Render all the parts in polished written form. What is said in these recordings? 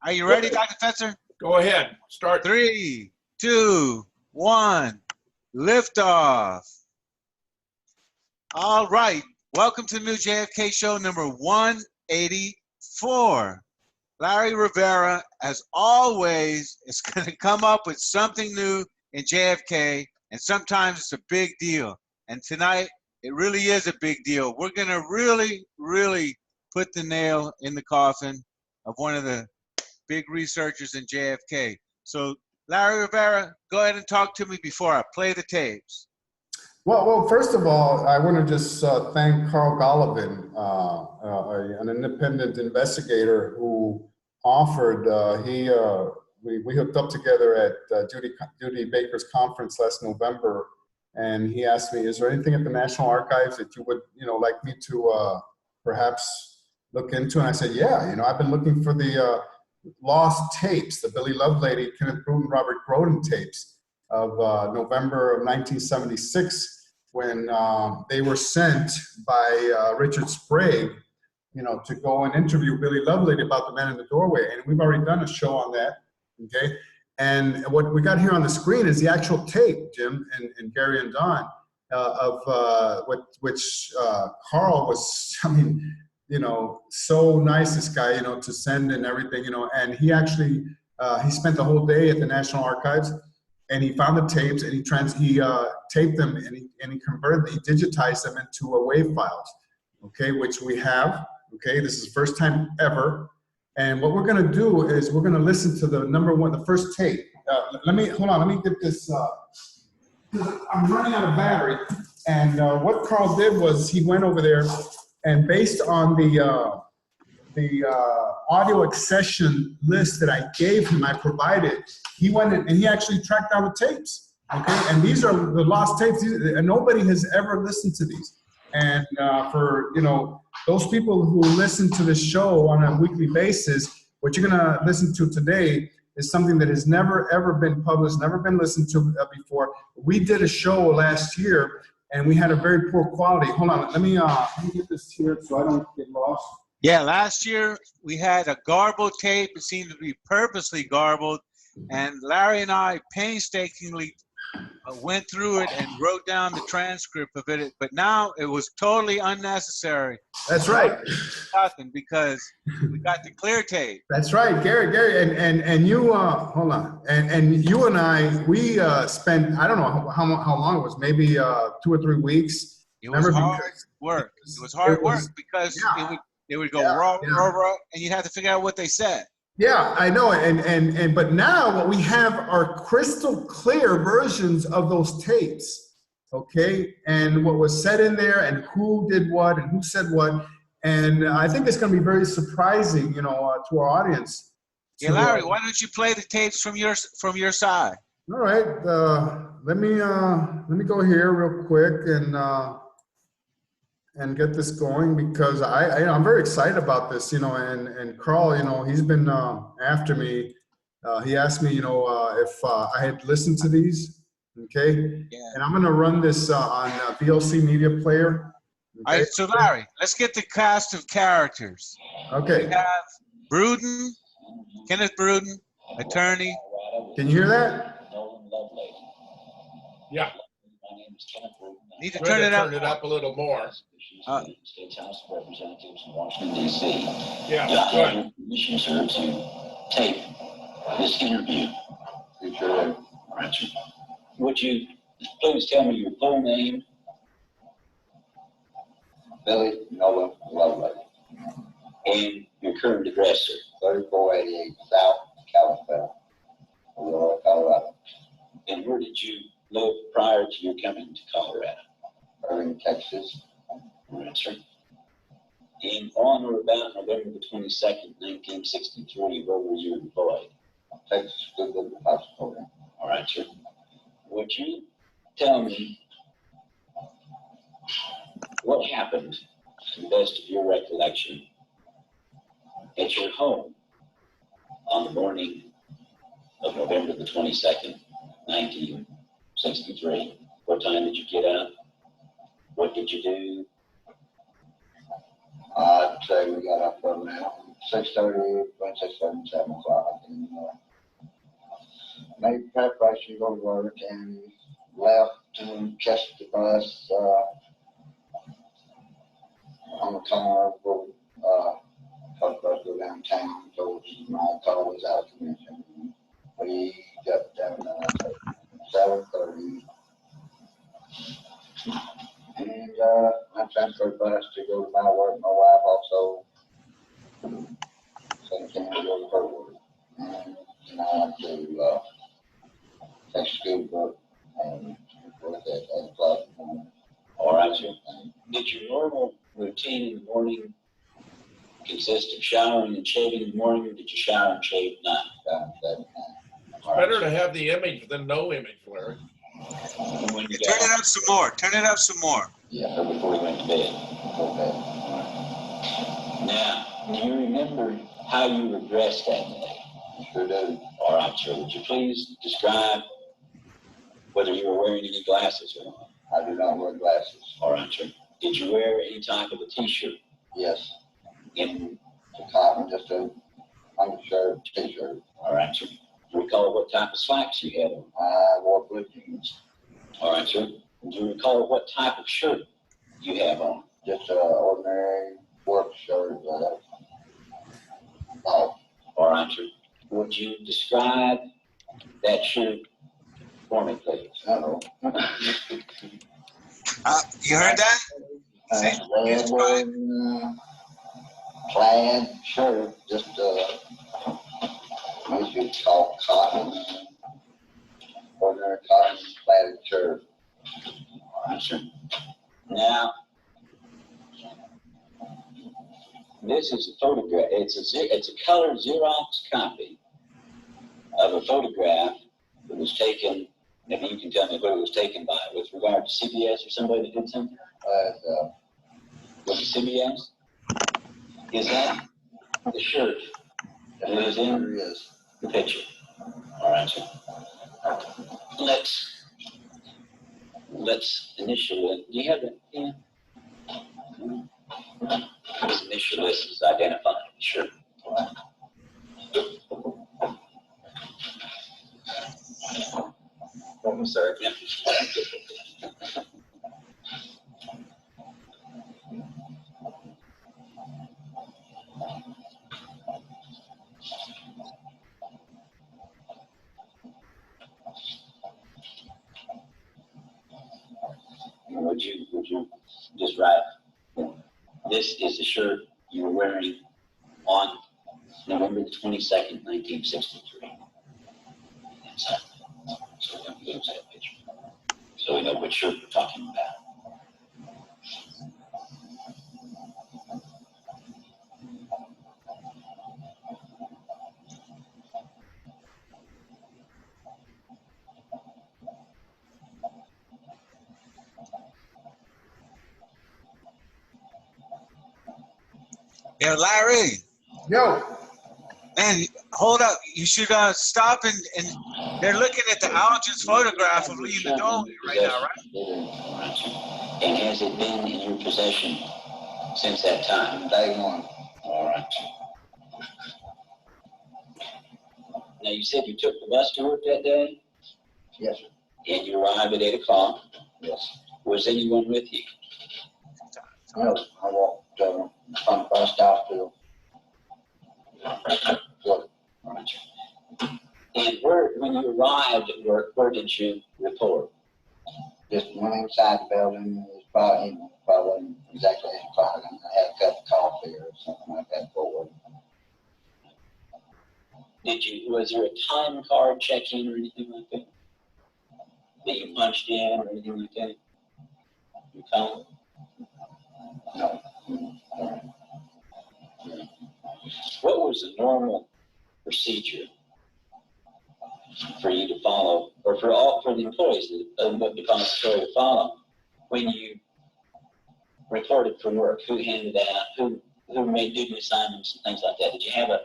Are you ready, Dr. Fetzer? Go ahead. Start. 3, 2, 1. Liftoff. All right. Welcome to the new JFK show number 184. Larry Rivera, as always, is going to come up with something new in JFK, and sometimes it's a big deal. And tonight, it really is a big deal. We're going to really put the nail in the coffin of one of the big researchers in JFK. So, Larry Rivera, go ahead and talk to me before I play the tapes. Well, first of all, I want to just thank Carl Golovin, an independent investigator who offered, we hooked up together at Judy Baker's conference last November, and he asked me, is there anything at the National Archives that you would, like me to perhaps look into? And I said, yeah, I've been looking for the lost tapes, the Billy Lovelady, Kenneth, Brooten, Robert Groden tapes of November of 1976, when they were sent by Richard Sprague, to go and interview Billy Lovelady about the man in the doorway. And we've already done a show on that, okay? And what we got here on the screen is the actual tape, Jim and Gary and Don, of which Carl was, so nice, this guy, to send and everything, and he actually, he spent the whole day at the National Archives, and he found the tapes, and he taped them, and he digitized them into WAV files, okay, which we have, okay? This is the first time ever. And what we're going to do is we're going to listen to the first tape. Let me get this, I'm running out of battery. And what Carl did was he went over there, and based on the audio accession list that I gave him, I provided, he went in and he actually tracked down the tapes, okay? And these are the lost tapes, and nobody has ever listened to these. And for, those people who listen to this show on a weekly basis, what you're gonna listen to today is something that has never, ever been published, never been listened to before. We did a show last year, and we had a very poor quality. Hold on, let me get this here so I don't get lost. Yeah, last year we had a garbled tape. It seemed to be purposely garbled, and Larry and I painstakingly went through it and wrote down the transcript of it, but now it was totally unnecessary. That's right. Nothing, because we got the clear tape. That's right, Gary, and you, hold on, and you and I, we spent, I don't know how long it was, maybe 2 or 3 weeks. It was hard work. It was hard work because it would go raw, and you'd have to figure out what they said. Yeah, I know, but now what we have are crystal clear versions of those tapes, okay? And what was said in there, and who did what, and who said what, and I think it's going to be very surprising, to our audience. Yeah, Larry, why don't you play the tapes from your side? All right, let me go here real quick and get this going, because I'm very excited about this, and Carl, he's been after me. He asked me, if I had listened to these, okay? Yeah. And I'm going to run this on VLC Media Player. Okay? All right, so Larry, let's get the cast of characters. Okay. We have Brooten, Kenneth Brooten, attorney. Can you hear that? Yeah. Need to turn it up a little more. States House of Representatives in Washington, D.C. Yeah, I have your permission, sir, to tape this interview. Sure. All right, sir. Would you please tell me your full name? Billy Lovelady. And your current address, sir? 3488 South California, Aurora, Colorado. And where did you live prior to your coming to Colorado? Irving, Texas. All right, sir. And on or about November the 22nd, 1963, where were you employed? Texas Good Depository. All right, sir. Would you tell me what happened, to the best of your recollection, at your home on the morning of November the 22nd, 1963? What time did you get up? What did you do? I'd say we got up around 6:30, between 6:30 and 7 o'clock. And made preparation to go to work and left to catch the bus on the corner of Groden. First bus go downtown, so my car was out of commission. We got down at 7:30. And I transferred bus to go to my work. My wife also. Same thing to go to her work. And I had to take school work and work at 8 o'clock in the morning. All right, sir. Did your normal routine in the morning consist of showering and shaving in the morning, or did you shower and shave at night? It's better to have the image than no image, Larry. When you Turn it up some more. Turn it up some more. Yeah, or before you went to bed. okay. Now, do you remember how you were dressed that day? Sure do. All right, sir. Would you please describe whether you were wearing any glasses or not? I do not wear glasses. All right, sir. Did you wear any type of a T-shirt? Yes, In the cotton, just a undershirt, t-shirt. all right, sir. Do you recall what type of slacks you had on? I wore blue jeans, All right, sir. Do you recall what type of shirt you have on? just a ordinary work shirt. All right, sir. Would you describe that shirt for me, please? You heard that? Say- Red one, plaid shirt, just what you call cotton, ordinary cotton plaid shirt. All right, sir. Now, this is a photograph. It's a color Xerox copy of a photograph that was taken. Maybe you can tell me who it was taken by, with regard to CBS or somebody that did something. Was it CBS? Is that the shirt that is in There is. the picture? All right, sir. Let's initial it. Do you have that? Yeah. Let's initial this as identifying the shirt. Oh, sorry. Yeah. Would you just write, this is the shirt you were wearing on November the 22nd, 1963. Inside. So we don't lose that picture. So we know what shirt we're talking about. Yeah, Larry. Yo, Man, hold up. You should stop and they're looking at the Algin's photograph of Lee the dog right now, right? And has it been in your possession since that time? Day one. All right. Now, you said you took the bus to work that day, Yes, sir. and you arrived at 8 o'clock. Yes. Was anyone with you? No, I walked from the bus stop to work. All right. And when you arrived at work, where did you report? Just went inside the building. It was probably exactly 8 o'clock. And I had a cup of coffee or something like that for it. Was there a time card check-in or anything like that? That you punched in or anything like that? You found? No. What was the normal procedure for you to follow, or for the employees of the depository to follow when you reported for work? Who handed out? Who made duty assignments and things like that? Did you have a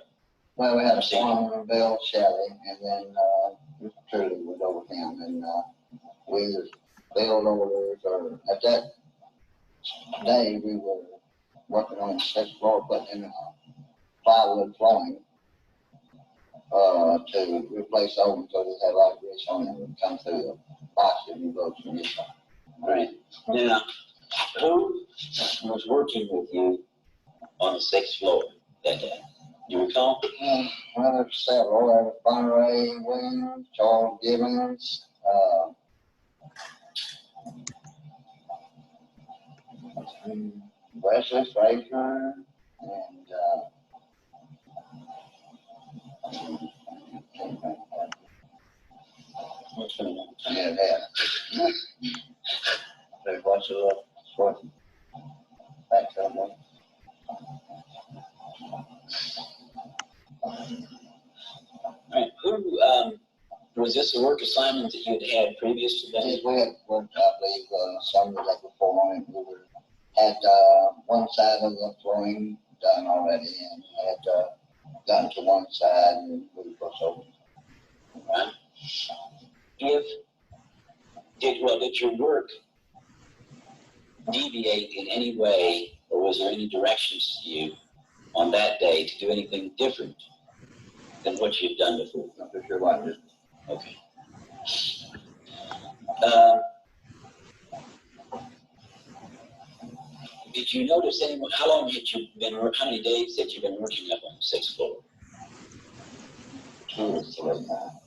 Well, we had a foreman, Bill Shelley, and then Mr. Trudy was over him, and we either filled orders or at that day we were working on the 6th floor, putting in plywood flooring, to replace those because it had a lot of grease on it. It would come through the box if you broke some grease on it. Right. Now, who was working with you on the 6th floor that day? Do you recall? Well, there's several. There was Bonneray Williams, Charles Gibbons, Wesley Frazier, and What's going on? yeah, that. There's lots of short back there. All right. Who was this a work assignment that you had previous to that? Yes, we had worked, I believe, some of the before on it. We had one side of the flooring done already and had gotten to one side and we pushed over. Right. Did your work deviate in any way, or was there any directions to you on that day to do anything different than what you've done before? Not for sure what I did. Okay. Did you notice anyone? How long had you been? How many days had you been working up on the 6th floor? 2 or 3 now.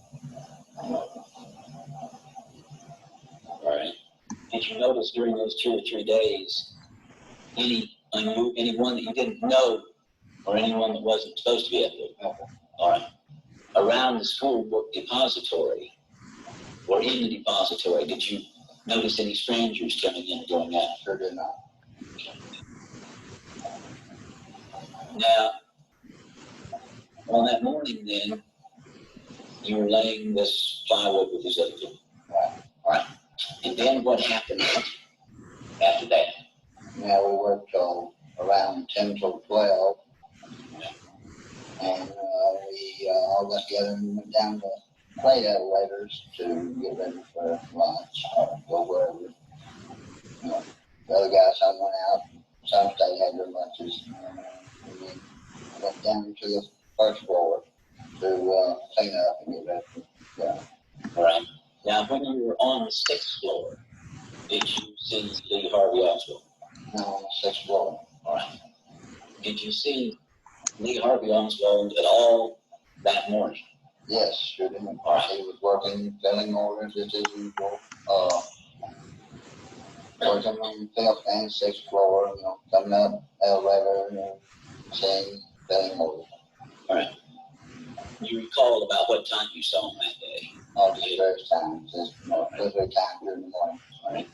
All right. Did you notice during those 2 or 3 days anyone that you didn't know, or anyone that wasn't supposed to be up there? Okay. All right. Around the school book depository, or in the depository, did you notice any strangers coming in and going out? Sure did not. Now, on that morning then, you were laying this plywood with this other people. Right. All right. And then what happened after that? Now we worked till around 10 till 12. And we all got together and went down to freight elevators to get ready for lunch or go wherever. You know, the other guys, I went out. Some stayed had their lunches. And we went down to the first floor to clean up and get ready for lunch. All right. Now, when you were on the 6th floor, did you see Lee Harvey Oswald? No, on the 6th floor. All right. Did you see Lee Harvey Oswald at all that morning? Yes, sure did. All right. He was working, filling orders as usual. Working on the 5th and 6th floor, you know, coming up elevator, you know, seeing, filling orders. All right. Do you recall about what time you saw him that day? All the various times, just, you know, every time during the morning. All right.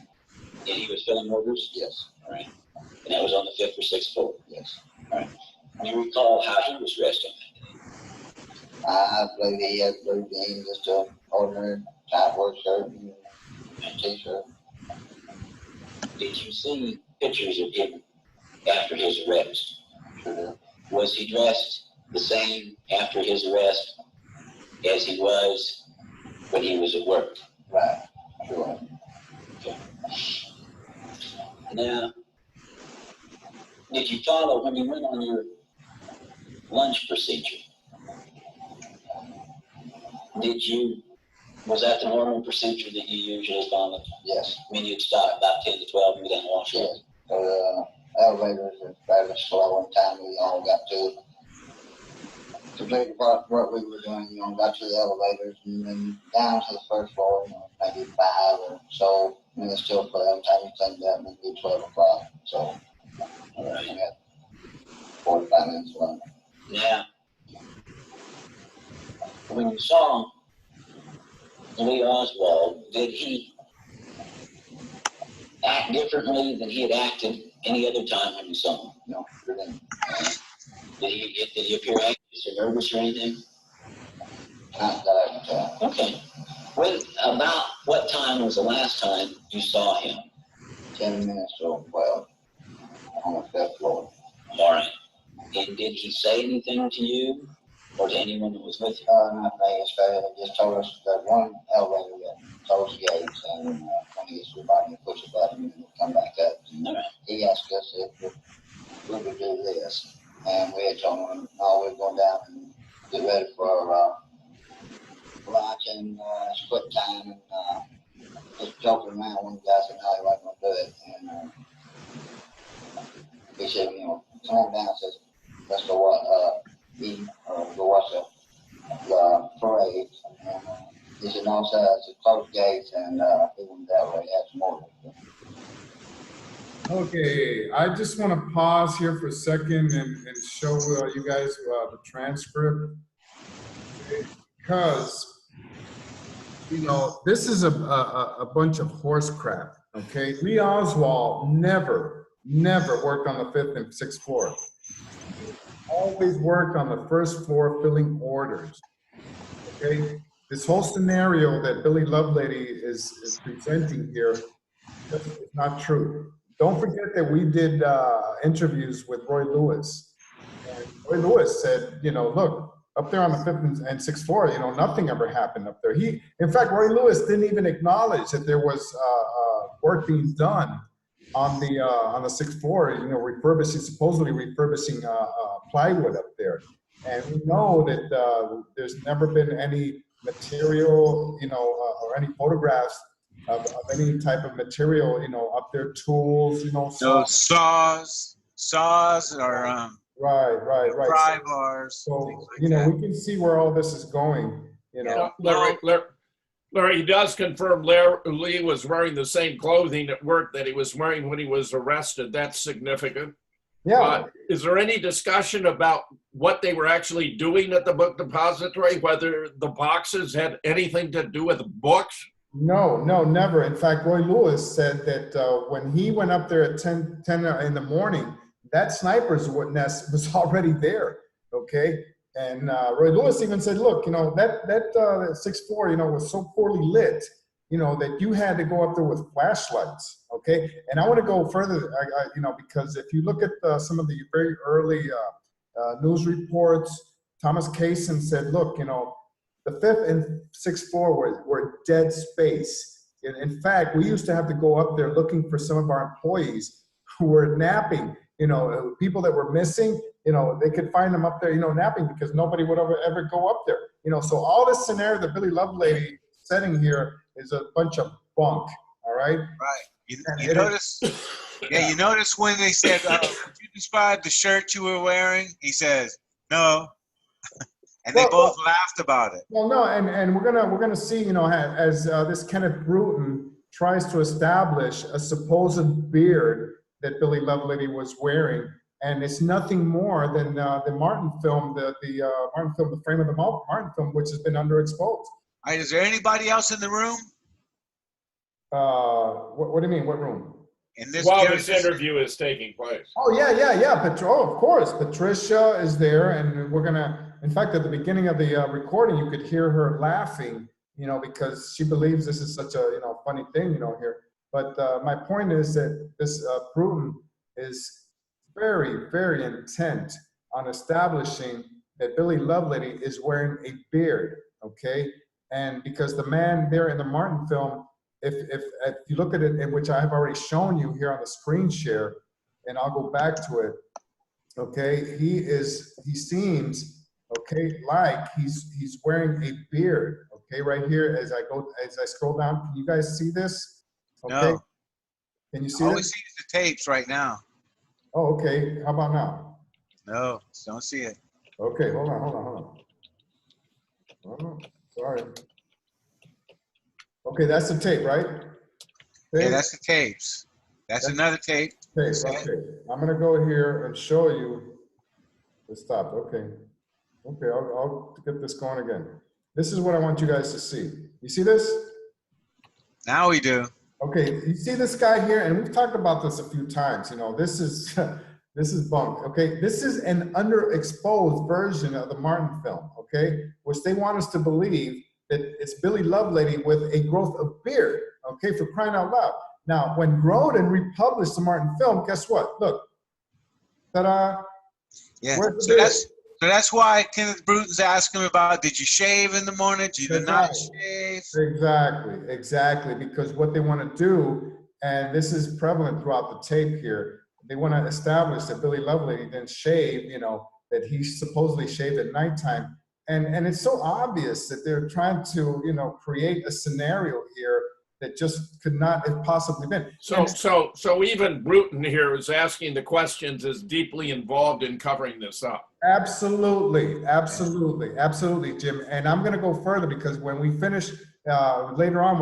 And he was filling orders? Yes, All right. And that was on the 5th or 6th floor? yes. All right. Do you recall how he was dressed on that day? I believe he had blue jeans, just an ordinary tight work shirt and t-shirt. Did you see pictures of him after his arrest? Sure did. Was he dressed the same after his arrest as he was when he was at work? Right, sure. Okay. Now, did you follow when you went on your lunch procedure? Was that the normal procedure that you usually follow? Yes, I mean, you'd start about 10 to 12 and then wash up? yes. So the elevators are fairly slow in time. We all got to complete what we were doing, you know, got to the elevators and then down to the first floor, you know, maybe 5 or so. And it's still 12 time we cleaned up and it'd be 12 o'clock. So we had 45 minutes left. Now, when you saw Lee Oswald, did he act differently than he had acted any other time when you saw him? No, sure didn't. Did he appear anxious or nervous or anything? Not that I can tell. Okay. About what time was the last time you saw him? 10 minutes till 12 on the 5th floor. All right. And did he say anything to you or to anyone that was with you? Not me, he just told us that one elevator that closed the gates and when he gets to the bottom, he push a button and it'll come back up. And All right. he asked us if we would do this. And we had told him, no, we're going down and get ready for lunch and it's quick time and just joking around. One guy said, no, he wasn't going to do it. And he said, you know, come on down. Says, let's go eat or go watch the parade. And he said, no, sir, it's a closed gates and he went that way. He had some more. Okay, I just want to pause here for a second and show you guys the transcript. Okay, because, you know, this is a bunch of horse crap, okay? Lee Oswald never worked on the 5th and 6th floor. Always worked on the 1st floor filling orders, okay? This whole scenario that Billy Lovelady is presenting here is not true. Don't forget that we did interviews with Roy Lewis. And Roy Lewis said, you know, look, up there on the 5th and 6th floor, you know, nothing ever happened up there. In fact, Roy Lewis didn't even acknowledge that there was work being done on the 6th floor, you know, supposedly refurbishing plywood up there. And we know that there's never been any material, you know, or any photographs of any type of material, you know, up there, tools, you know. Those saws or right. pry bars. So, like you know, that. we can see where all this is going, you know. Larry, he does confirm Lee was wearing the same clothing at work that he was wearing when he was arrested. That's significant. Yeah. Is there any discussion about what they were actually doing at the book depository, whether the boxes had anything to do with books? No, never. In fact, Roy Lewis said that when he went up there at 10 in the morning, that sniper's nest was already there, okay? And Roy Lewis even said, look, you know, that 6th floor, you know, was so poorly lit, you know, that you had to go up there with flashlights, okay? And I want to go further, you know, because if you look at some of the very early news reports, Thomas Kaysen said, look, you know, the 5th and 6th floor were dead space. In fact, we used to have to go up there looking for some of our employees who were napping, you know, people that were missing, you know, they could find them up there, you know, napping because nobody would ever go up there. You know, so all this scenario that Billy Lovelady setting here is a bunch of bunk, all right? Right. You notice, yeah, you notice when they said, could you describe the shirt you were wearing? He says, no. And they both laughed about it. Well, no, and we're gonna see, you know, as this Kenneth Brooten tries to establish a supposed beard that Billy Lovelady was wearing, and it's nothing more than the Martin film, the Martin film, the frame of the Martin film, which has been underexposed. All right, is there anybody else in the room? What do you mean? What room? In this While this interview is taking place. Oh yeah. Of course, Patricia is there, and we're gonna. In fact, at the beginning of the recording, you could hear her laughing, you know, because she believes this is such a, you know, funny thing, you know, here. But my point is that this Brooten is very, very intent on establishing that Billy Lovelady is wearing a beard, okay? And because the man there in the Martin film, if you look at it, in which I have already shown you here on the screen share, and I'll go back to it, okay? He seems, okay, like he's wearing a beard, okay, right here as I scroll down. Can you guys see this? Okay. No. Can you see All it? we see is the tapes right now. Oh, okay. How about now? No, don't see it. Okay, hold on. Oh, sorry. Okay, that's the tape, right? Yeah, that's the tapes. That's another tape. Okay. I'm gonna go here and show you the stop. Okay, I'll get this going again. This is what I want you guys to see. You see this? Now we do. Okay, you see this guy here, and we've talked about this a few times. You know, this is this is bunk. Okay, this is an underexposed version of the Martin film. Okay, which they want us to believe that it's Billy Lovelady with a growth of beard. Okay, for crying out loud. Now, when Groden republished the Martin film, guess what? Look, ta-da! Yeah. So that's why Kenneth Bruton's asking about, did you shave in the morning? Did you not shave? Exactly. Because what they want to do, and this is prevalent throughout the tape here, they want to establish that Billy Lovelady didn't shave, you know, that he supposedly shaved at nighttime. And it's so obvious that they're trying to, you know, create a scenario here that just could not have possibly been. So even Brooten here is asking the questions, is deeply involved in covering this up. Absolutely, absolutely, absolutely, Jim. And I'm going to go further because when we finish later on,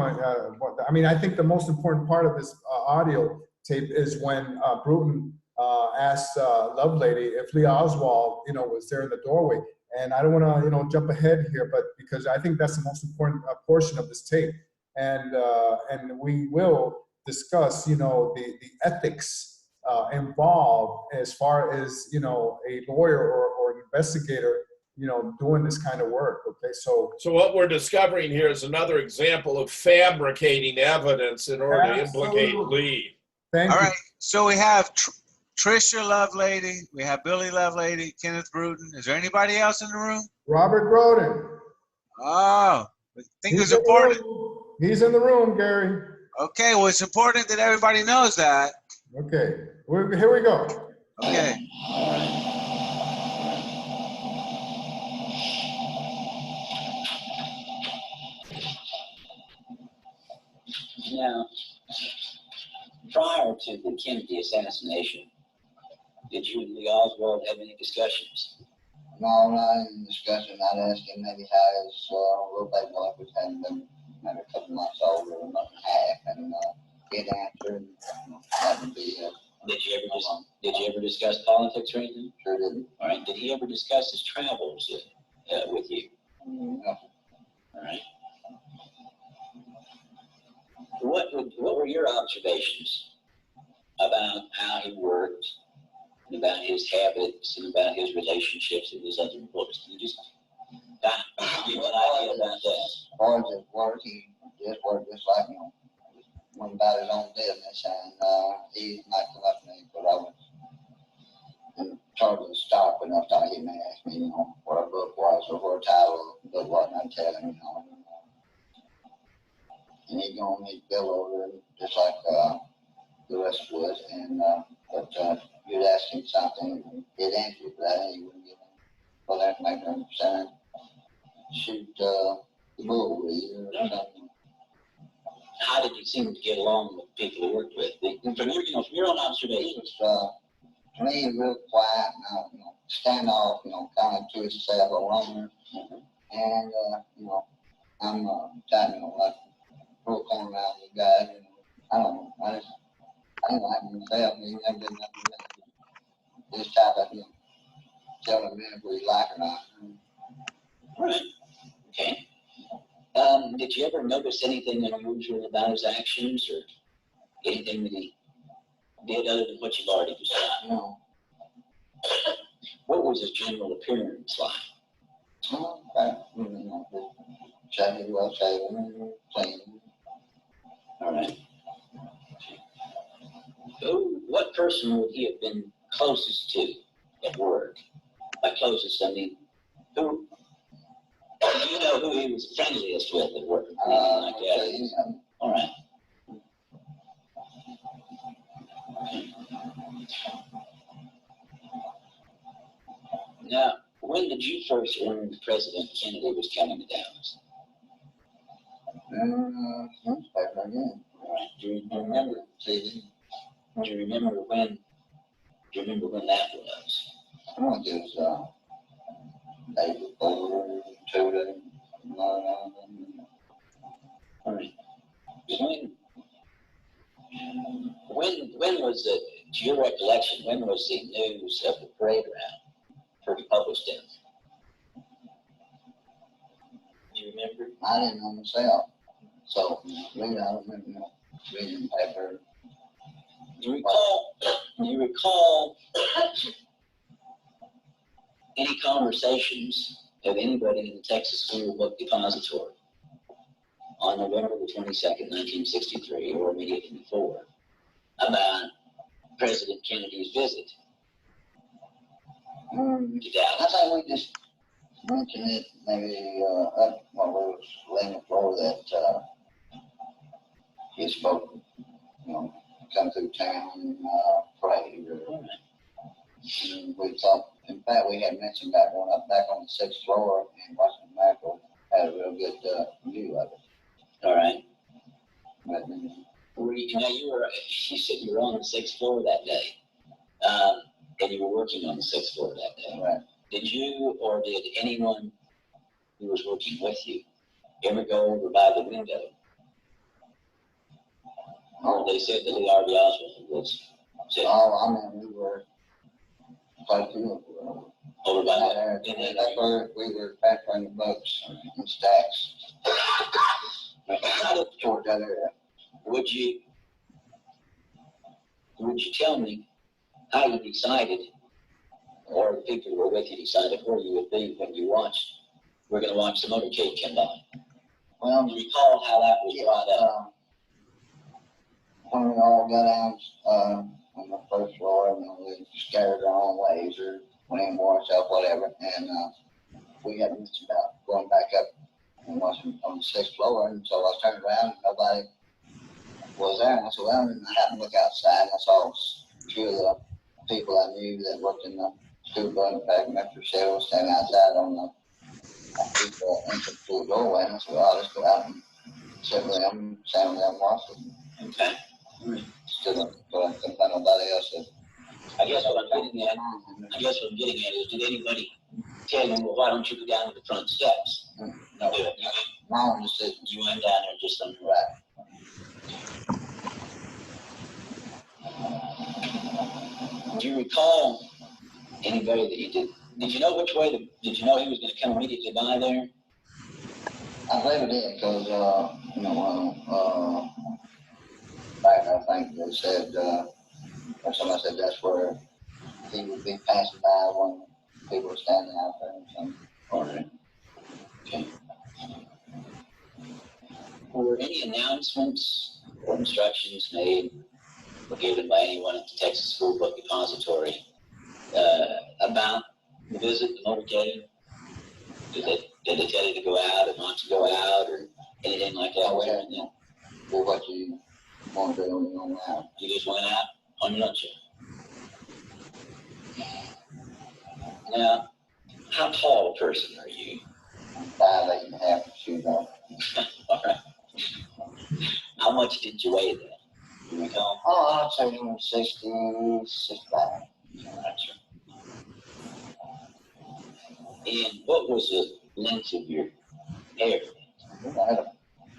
I mean, I think the most important part of this audio tape is when Brooten asked Lovelady if Lee Oswald, you know, was there in the doorway. And I don't want to, you know, jump ahead here, but because I think that's the most important portion of this tape. And we will discuss, you know, the ethics involved as far as, you know, a lawyer or an investigator, you know, doing this kind of work. Okay, so what we're discovering here is another example of fabricating evidence in order to implicate Lee. Thank All you. right, so we have Tricia Lovelady, we have Billy Lovelady, Kenneth Brooten. Is there anybody else in the room? Robert Groden. Oh, I think it's important. He's in the room, Gary. Okay, well, it's important that everybody knows that. Okay, here we go. Okay. Now, prior to the Kennedy assassination, did you and Lee Oswald have any discussions? No, not in discussion. I'd ask him maybe how his little baby boy was having been maybe a couple months old or a month and a half, and he'd answer, and that would be Did you ever discuss politics or anything? Sure didn't. All right. Did he ever discuss his travels with you? No. All right. What were your observations about how he worked, and about his habits, and about his relationships with his other books? Can you just give me an idea about that? As far as his work, he just worked just like, you know, went about his own business, and he might come up to me, but I was in charge of the stock enough that he may ask me, you know, what a book was or what a title of the book was, and I'd tell him, you know. And he'd go and he'd bill over it just like the rest would, and but you'd ask him something, and he'd answer you for that, and he wouldn't give him for that information, saying, shoot the bull with you or something. How did you seem to get along with the people he worked with? From your own observations. To me, real quiet, you know, stand off, you know, kind of to himself, a loner, and you know, I'm trying, you know, like real corner around the guy, you know, I don't know, I don't like myself, he never did nothing with this type of, you know, tell him whether he like or not. All right. Okay. Did you ever notice anything unusual about his actions or anything that he did other than what you've already described? No. What was his general appearance like? You know, shaven, well shaven, clean. All right. What person would he have been closest to at work? By closest, I mean, who? Do you know who he was friendliest with at work? Like that? All right. Now, when did you first learn President Kennedy was coming to Dallas? Newspaper again. All right. Do you remember? Do you remember when? Do you remember when that was? I don't think it was day before, 2 days. All right. When was it, to your recollection, when was the news of the parade route first published in? Do you remember? I didn't know myself. So, really, I don't remember, you know, reading the paper. Do you recall any conversations of anybody in the Texas School Book Depository on November the 22nd, 1963, or immediately before, about President Kennedy's visit to I Dallas? think we just mentioned it maybe up while we was laying the floor that he spoke, you know, come through town and pray. And we thought, in fact, we had mentioned that one up back on the 6th floor in Washington Medical had a real good view of it. All right. But, You said you were on the 6th floor that day, and you were working on the 6th floor that day. right. Did you or did anyone who was working with you ever go over by the window? Or they said that Lee Harvey Oswald was sitting Oh, I mean, we were quite a few over by there. there. That's where we were factoring the boats and stacks toward that area. Would you tell me how you decided, or the people who were with you decided where you would be when you we're going to watch the motorcade come by? Well, Do you recall how that was brought up? When we all got out on the 1st floor, and we scattered our own ways or went in more ourselves, whatever, and we had mentioned about going back up and watching on the 6th floor, and so I turned around and nobody was there, and I said, well, and I happened to look outside, and I saw a few of the people I knew that worked in the food bun back in Metro Shell standing outside on the entrance to the doorway, and I said, well, let's go out and sit with them, stand with them, watch them. Okay. Stood up, but I couldn't find nobody else. I guess what I'm getting at is, did anybody tell you, well, why don't you go down to the front steps? No, my own decision. You went down there just on the right. Do you recall anybody that you did? Did you know which way? Did you know he was going to come immediately by there? I believe it did because, back I think they said, or somebody said that's where he would be passing by when people were standing out there and something. All right. Okay. Were any announcements or instructions made or given by anyone at the Texas School Book Depository about the visit, the motorcade? Did they tell you to go out or not to go out or anything like that? Oh, we had, do what you want to do on your own out. You just went out on your lunch. Now, how tall a person are you? 5'8.5" shoes off. All right. How much did you weigh then? Do you recall? Oh, I'd say 60, 65. All right, sir. And what was the length of your hair? I had a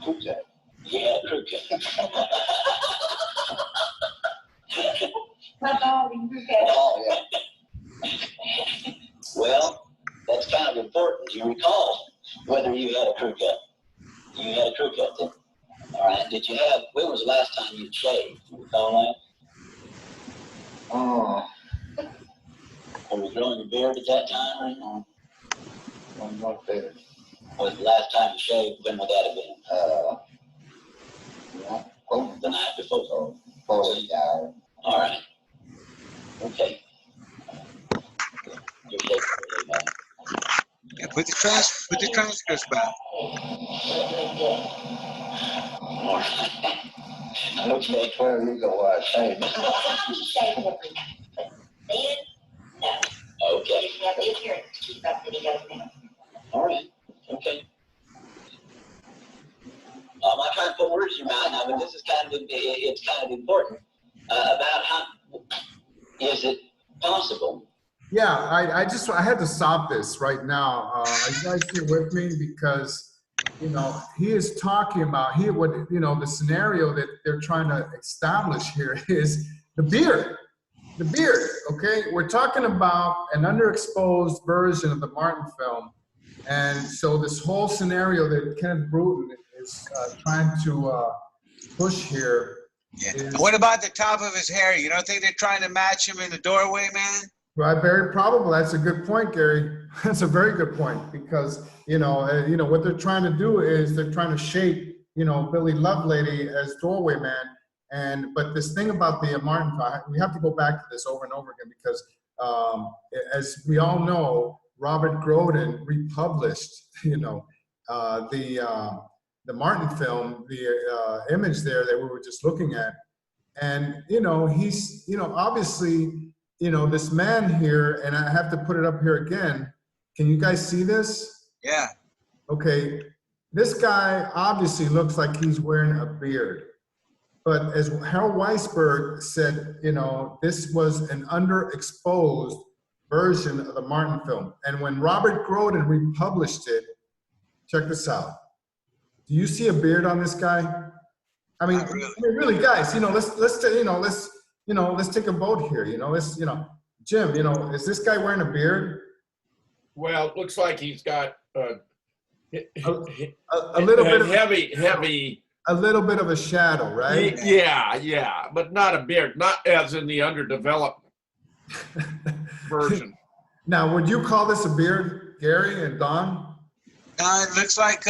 crew cut. You had a crew cut. Oh, yeah. Well, that's kind of important. Do you recall whether you had a crew cut? You had a crew cut then. All right. When was the last time you shaved? Do you recall that? Oh. Were you growing your beard at that time or anything? One more beard. Was the last time you shaved? When would that have been? The night before. 40 hours. All right. Okay. You're shaving really bad. Yeah, put the transcripts back. All right. Okay. Where you go, I say. Okay. All right. Okay. I'm not trying to put words in your mouth now, but this is it's kind of important about how is it possible? Yeah, I had to stop this right now. Are you guys here with me? Because, he is talking about the scenario that they're trying to establish here is the beard. The beard, okay? We're talking about an underexposed version of the Martin film. And so this whole scenario that Kenneth Brooten is trying to push here. Yeah. What about the top of his hair? You don't think they're trying to match him in the doorway, man? Right, very probable. That's a good point, Gary. That's a very good point because what they're trying to do is they're trying to shape Billy Lovelady as doorway man. But this thing about the Martin, we have to go back to this over and over again because as we all know, Robert Groden republished the Martin film, the image there that we were just looking at, And, you know, he's, you know, obviously, you know, this man here, and I have to put it up here again. Can you guys see this? Yeah. Okay. This guy obviously looks like he's wearing a beard. But as Harold Weisberg said, you know, this was an underexposed version of the Martin film. And when Robert Groden republished it, check this out. Do you see a beard on this guy? I mean, really, guys, you know, let's take a vote here. You know, let's, you know, Jim, you know, is this guy wearing a beard? Well, it looks like he's got A little bit of heavy. A little bit of a shadow, right? Yeah, but not a beard, not as in the underdeveloped version. Now, would you call this a beard, Gary and Don? It looks like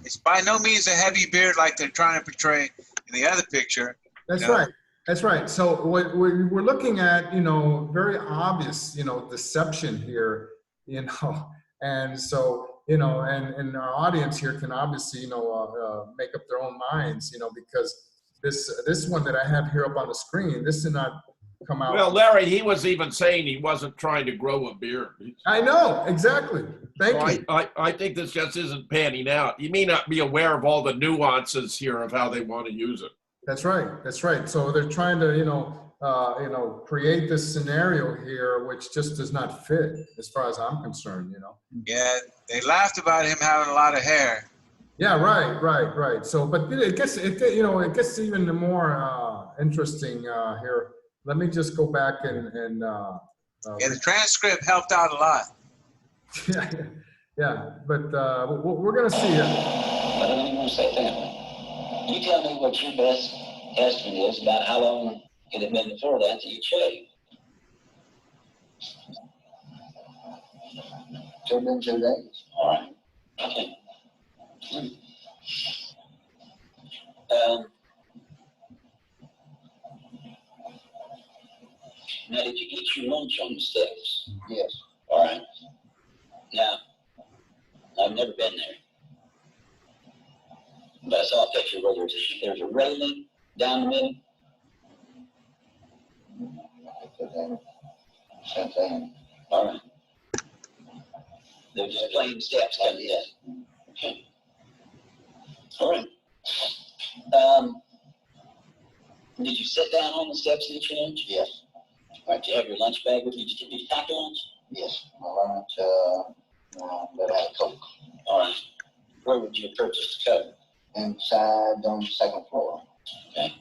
it's by no means a heavy beard like they're trying to portray in the other picture. That's right. That's right. So we're looking at, you know, very obvious, you know, deception here, you know, and so, you know, and our audience here can obviously, you know, make up their own minds, you know, because this one that I have here up on the screen, this did not come out. Well, Larry, he was even saying he wasn't trying to grow a beard. I know, exactly. Thank you. I think this just isn't panning out. You may not be aware of all the nuances here of how they want to use it. That's right. That's right. So they're trying to, you know, create this scenario here, which just does not fit as far as I'm concerned, you know. Yeah, they laughed about him having a lot of hair. Yeah, right. So, but it gets even more interesting here. Let me just go back and the transcript helped out a lot. yeah. But we're gonna see it. But I don't want to say that. You tell me what your best estimate is about how long it had been before that you shaved. Should have been 2 days. All right. Okay. Now, did you eat your lunch on the steps? Yes. All right. Now, I've never been there, but I saw a picture where there's a railing down the middle. Same thing. All right. They're just plain steps coming in. Okay. All right. Did you sit down on the steps and eat your lunch? Yes. All right. Did you have your lunch bag with you? Did you pack your lunch? Yes. My lunch, that had a Coke. All right. Where would you purchase the Coke? Inside on the 2nd floor. Okay.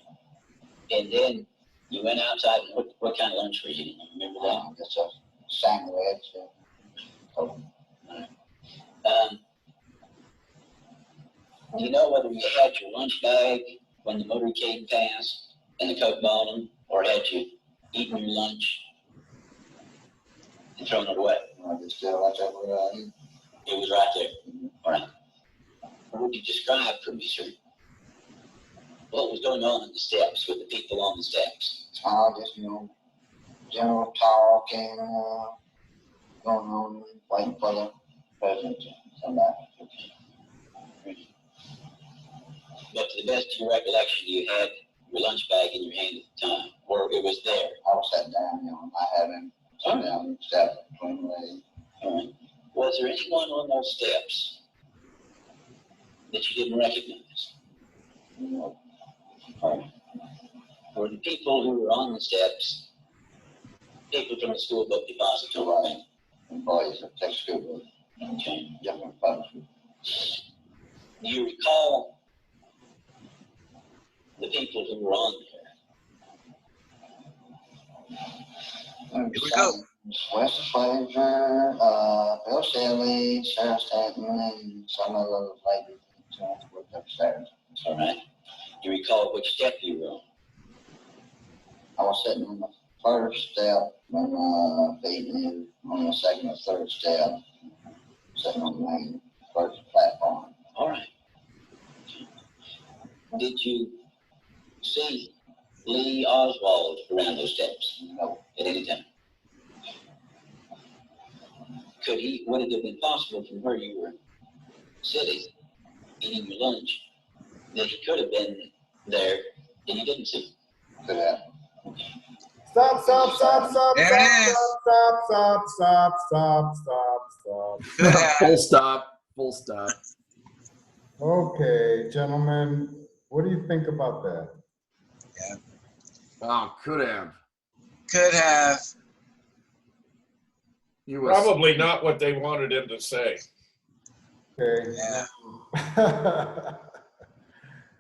And then you went outside, and what kind of lunch were you eating? Remember that? Just a sandwich. Coke. Do you know whether you had your lunch bag when the motorcade passed and the Coke bottom, or had you eaten your lunch and thrown it away? I just feel like that where I eat. It was right there. All right. What would you describe for me, sir? What was going on in the steps with the people on the steps? Just, you know, general talking, going on, waiting for the president to come back. But to the best of your recollection, you had your lunch bag in your hand at the time, or it was there. I was sat down, you know, I haven't sat down and stepped between the legs. All right. Was there anyone on those steps that you didn't recognize? No. All right. Were the people who were on the steps people from the school book depository? Employees that take school book. Okay. Different publishers. Do you recall the people who were on there? Here we go. Wesley Flavor, Bill Shelley, Sarah Stanton, and some of those ladies that worked upstairs. All right. Do you recall which step you were on? I was sitting on the first step when feet in, on the 2nd or 3rd step, sitting on the main first platform. All right. Did you see Lee Oswald around those steps? No. At any time? Would it have been possible from where you were sitting, eating your lunch, that he could have been there you didn't see. Could have. Stop, stop, stop, stop, There it is. stop, stop, stop, stop, stop, stop. Could have. Full stop. Full stop. Okay, gentlemen, what do you think about that? Oh, could have. Could have. He was Probably not what they wanted him to say. Okay. Yeah.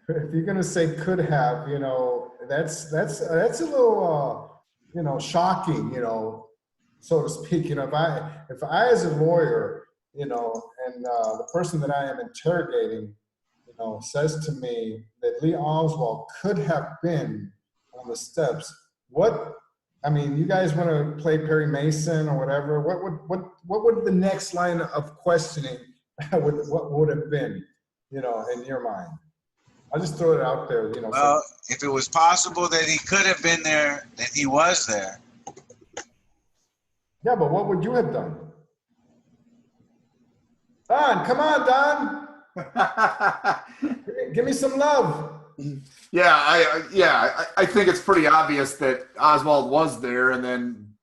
If you're gonna say could have, you know, that's a little, you know, shocking, you know, so to speak. You know, if I as a lawyer, you know, and the person that I am interrogating, you know, says to me that Lee Oswald could have been on the steps, what? I mean, you guys want to play Perry Mason or whatever? What would the next line of questioning what would have been, you know, in your mind? I'll just throw it out there, you know. Well, if it was possible that he could have been there, then he was there. Yeah, but what would you have done? Don, come on, Don. Give me some love. Yeah, I think it's pretty obvious that Oswald was there, and then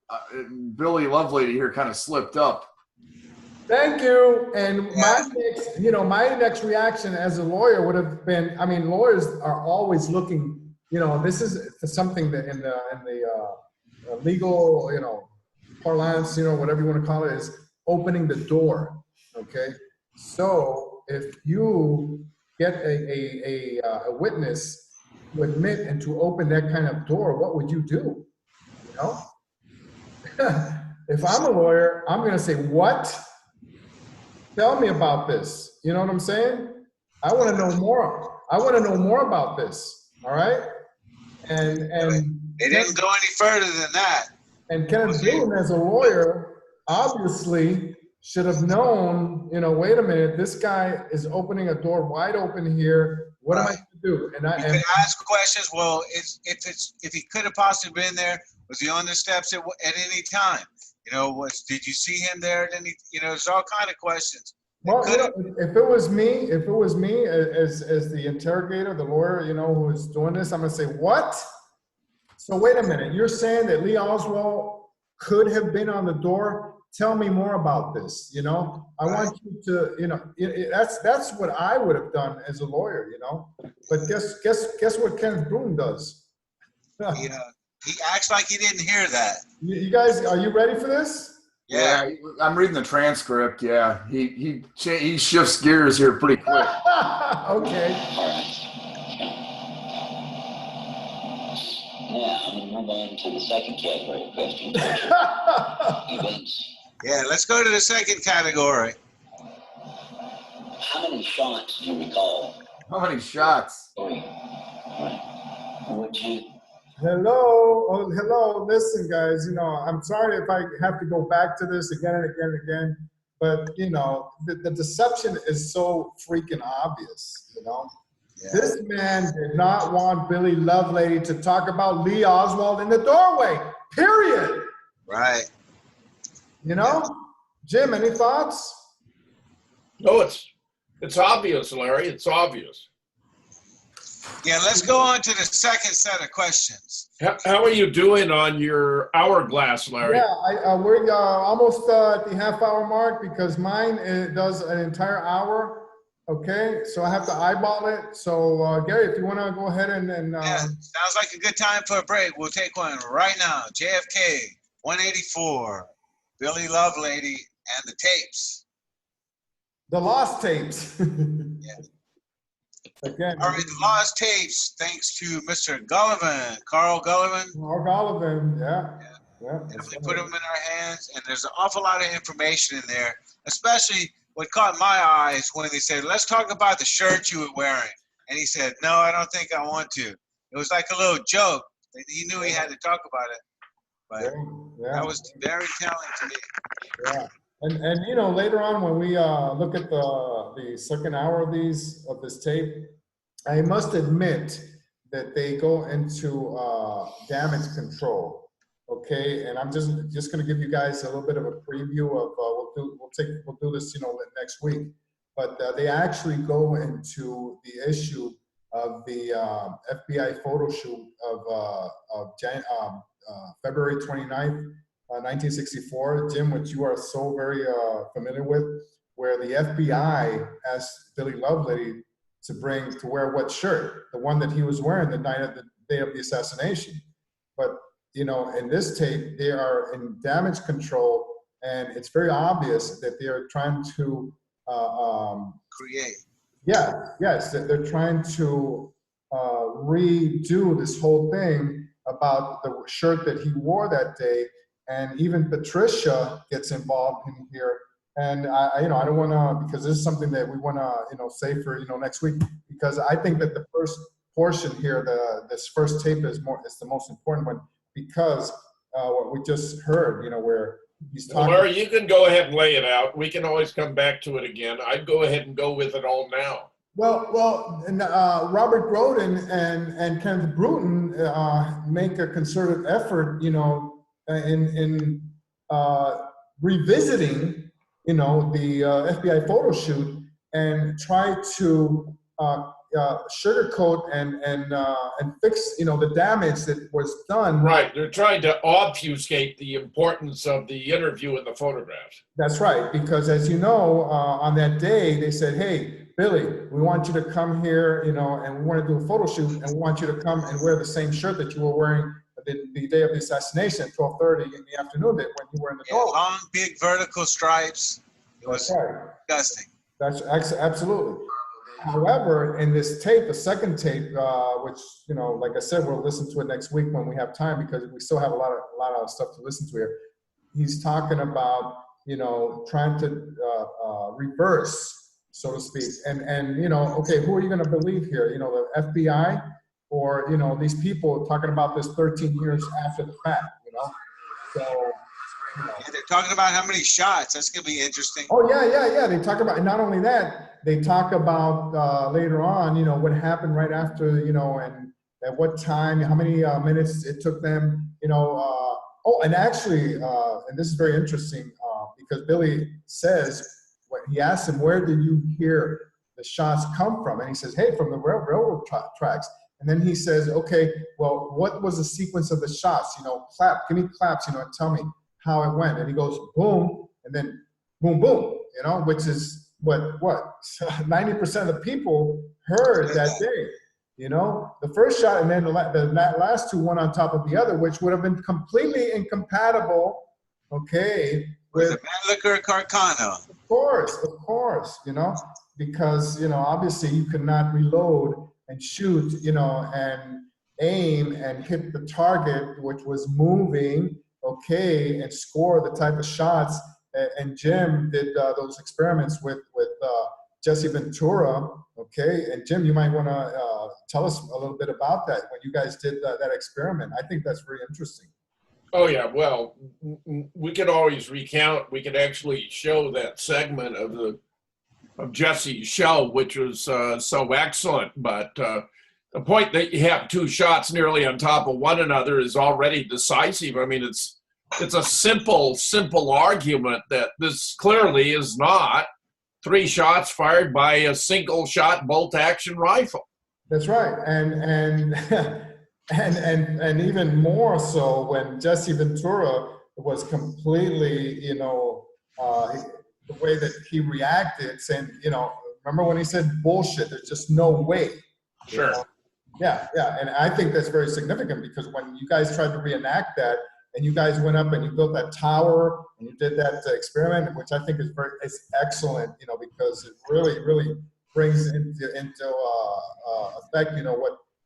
Billy Lovelady here kind of slipped up. Thank you. And my next reaction as a lawyer would have been, I mean, lawyers are always looking, you know, this is something that in the legal, you know, parlance, you know, whatever you want to call it, is opening the door. Okay. So if you get a witness to admit and to open that kind of door, what would you do? You know? If I'm a lawyer, I'm going to say, what? Tell me about this. You know what I'm saying? I want to know more. I want to know more about this. All right? And They didn't go any further than that. And Kenneth Brooten, as a lawyer, obviously should have known, you know, wait a minute, this guy is opening a door wide open here. What am I going to do? And You could ask questions. Well, if he could have possibly been there, was he on the steps at any time? You know, did you see him there at any? You know, there's all kind of questions. Well, you know, if it was me as the interrogator, the lawyer, you know, who is doing this, I'm gonna say, what? So wait a minute, you're saying that Lee Oswald could have been on the door? Tell me more about this. You know, I want you to, you know, that's what I would have done as a lawyer. You know, but guess what Kenneth Brooten does? He acts like he didn't hear that. You guys, are you ready for this? Yeah, I'm reading the transcript. Yeah, he shifts gears here pretty quick. Okay. Now, I'm going to move on to the second category of questions. Events. Yeah, let's go to the second category. How many shots do you recall? How many shots? 3. Right. Would you? Hello. Oh, hello. Listen, guys, you know, I'm sorry if I have to go back to this again and again and again, but, you know, the deception is so freaking obvious, you know. Yeah. This man did not want Billy Lovelady to talk about Lee Oswald in the doorway, period. Right. You know? Jim, any thoughts? No, it's obvious, Larry. It's obvious. Yeah, let's go on to the second set of questions. How are you doing on your hourglass, Larry? Yeah, we're almost at the half-hour mark because mine does an entire hour. Okay, so I have to eyeball it. So, Gary, if you want to go ahead and yeah, sounds like a good time for a break. We'll take one right now. JFK, 184, Billy Lovelady, and the tapes. The lost tapes. Yeah. Again. All right, the lost tapes, thanks to Mr. Gullivan, Carl Gullivan. Carl Gullivan, yeah. Definitely put them in our hands, and there's an awful lot of information in there, especially what caught my eyes when they said, let's talk about the shirt you were wearing. And he said, no, I don't think I want to. It was like a little joke. He knew he had to talk about it. But that was very telling to me. Yeah. And you know, later on when we look at the second hour of this tape, I must admit that they go into damage control. Okay, and I'm just going to give you guys a little bit of a preview of we'll do this, you know, next week. But they actually go into the issue of the FBI photo shoot of February 29th, 1964, Jim, which you are so very familiar with, where the FBI asked Billy Lovelady to wear what shirt? The one that he was wearing the day of the assassination. But, you know, in this tape, they are in damage control, and it's very obvious that they are trying to create. Yeah, yes, that they're trying to redo this whole thing about the shirt that he wore that day, and even Patricia gets involved in here. And I don't want to, because this is something that we want to, say for next week, because I think that the first portion here, this first tape is the most important one, because what we just heard, where he's talking. Well, Larry, you can go ahead and lay it out. We can always come back to it again. I'd go ahead and go with it all now. Well, and, Robert Groden and Kenneth Brooten make a concerted effort, in revisiting, the FBI photo shoot, and try to sugarcoat and fix, the damage that was done. Right. They're trying to obfuscate the importance of the interview and the photographs. That's right, because as you know, on that day they said, "Hey, Billy, we want you to come here, and we want to do a photo shoot, and we want you to come and wear the same shirt that you were wearing the day of the assassination at 12:30 in the afternoon, when you were in the door." Long, big vertical stripes. It was disgusting. That's absolutely. However, in this tape, the second tape, which, like I said, we'll listen to it next week when we have time, because we still have a lot of stuff to listen to here. He's talking about, trying to reverse, so to speak. And okay, who are you going to believe here? The FBI, or, these people talking about this 13 years after the fact, So, yeah, they're talking about how many shots. That's going to be interesting. Oh, yeah. They talk about, and not only that, they talk about later on, what happened right after, and at what time, how many minutes it took them, and actually, and this is very interesting, because Billy says, he asks him, "Where did you hear the shots come from?" And he says, "Hey, from the railroad tracks." And then he says, "Okay, well, what was the sequence of the shots? Give me claps, and tell me how it went." And he goes, "Boom," and then boom, boom, which is what 90% of the people heard that day. The first shot, and then the last two, one on top of the other, which would have been completely incompatible, okay, with the Mannlicher Carcano. Of course, because, obviously you could not reload and shoot, and aim and hit the target, which was moving, okay, and score the type of shots. And Jim did those experiments with Jesse Ventura, okay? And Jim, you might want to tell us a little bit about that, when you guys did that experiment. I think that's very interesting. Oh, yeah. Well, we can always recount. We could actually show that segment of Jesse's show, which was so excellent. But the point that you have two shots nearly on top of one another is already decisive. I mean, it's a simple argument that this clearly is not 3 shots fired by a single shot bolt action rifle. That's right. And and even more so when Jesse Ventura was completely, the way that he reacted, saying, remember when he said bullshit, there's just no way. Sure. Yeah. And I think that's very significant, because when you guys tried to reenact that, and you guys went up and you built that tower and you did that experiment, which I think is excellent, because it really brings into effect,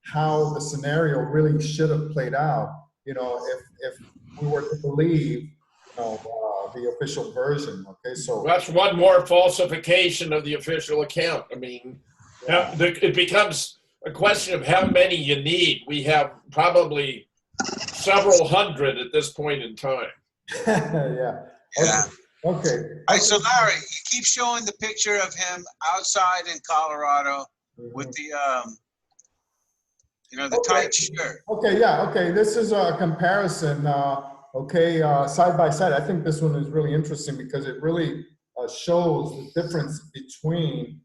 how the scenario really should have played out, if we were to believe, the official version. Okay, so that's one more falsification of the official account. I mean, it becomes a question of how many you need. We have probably several hundred at this point in time. Yeah. Okay. All right, so Larry, you keep showing the picture of him outside in Colorado with the the tight shirt. Okay, yeah, okay. This is a comparison, side by side. I think this one is really interesting, because it really shows the difference between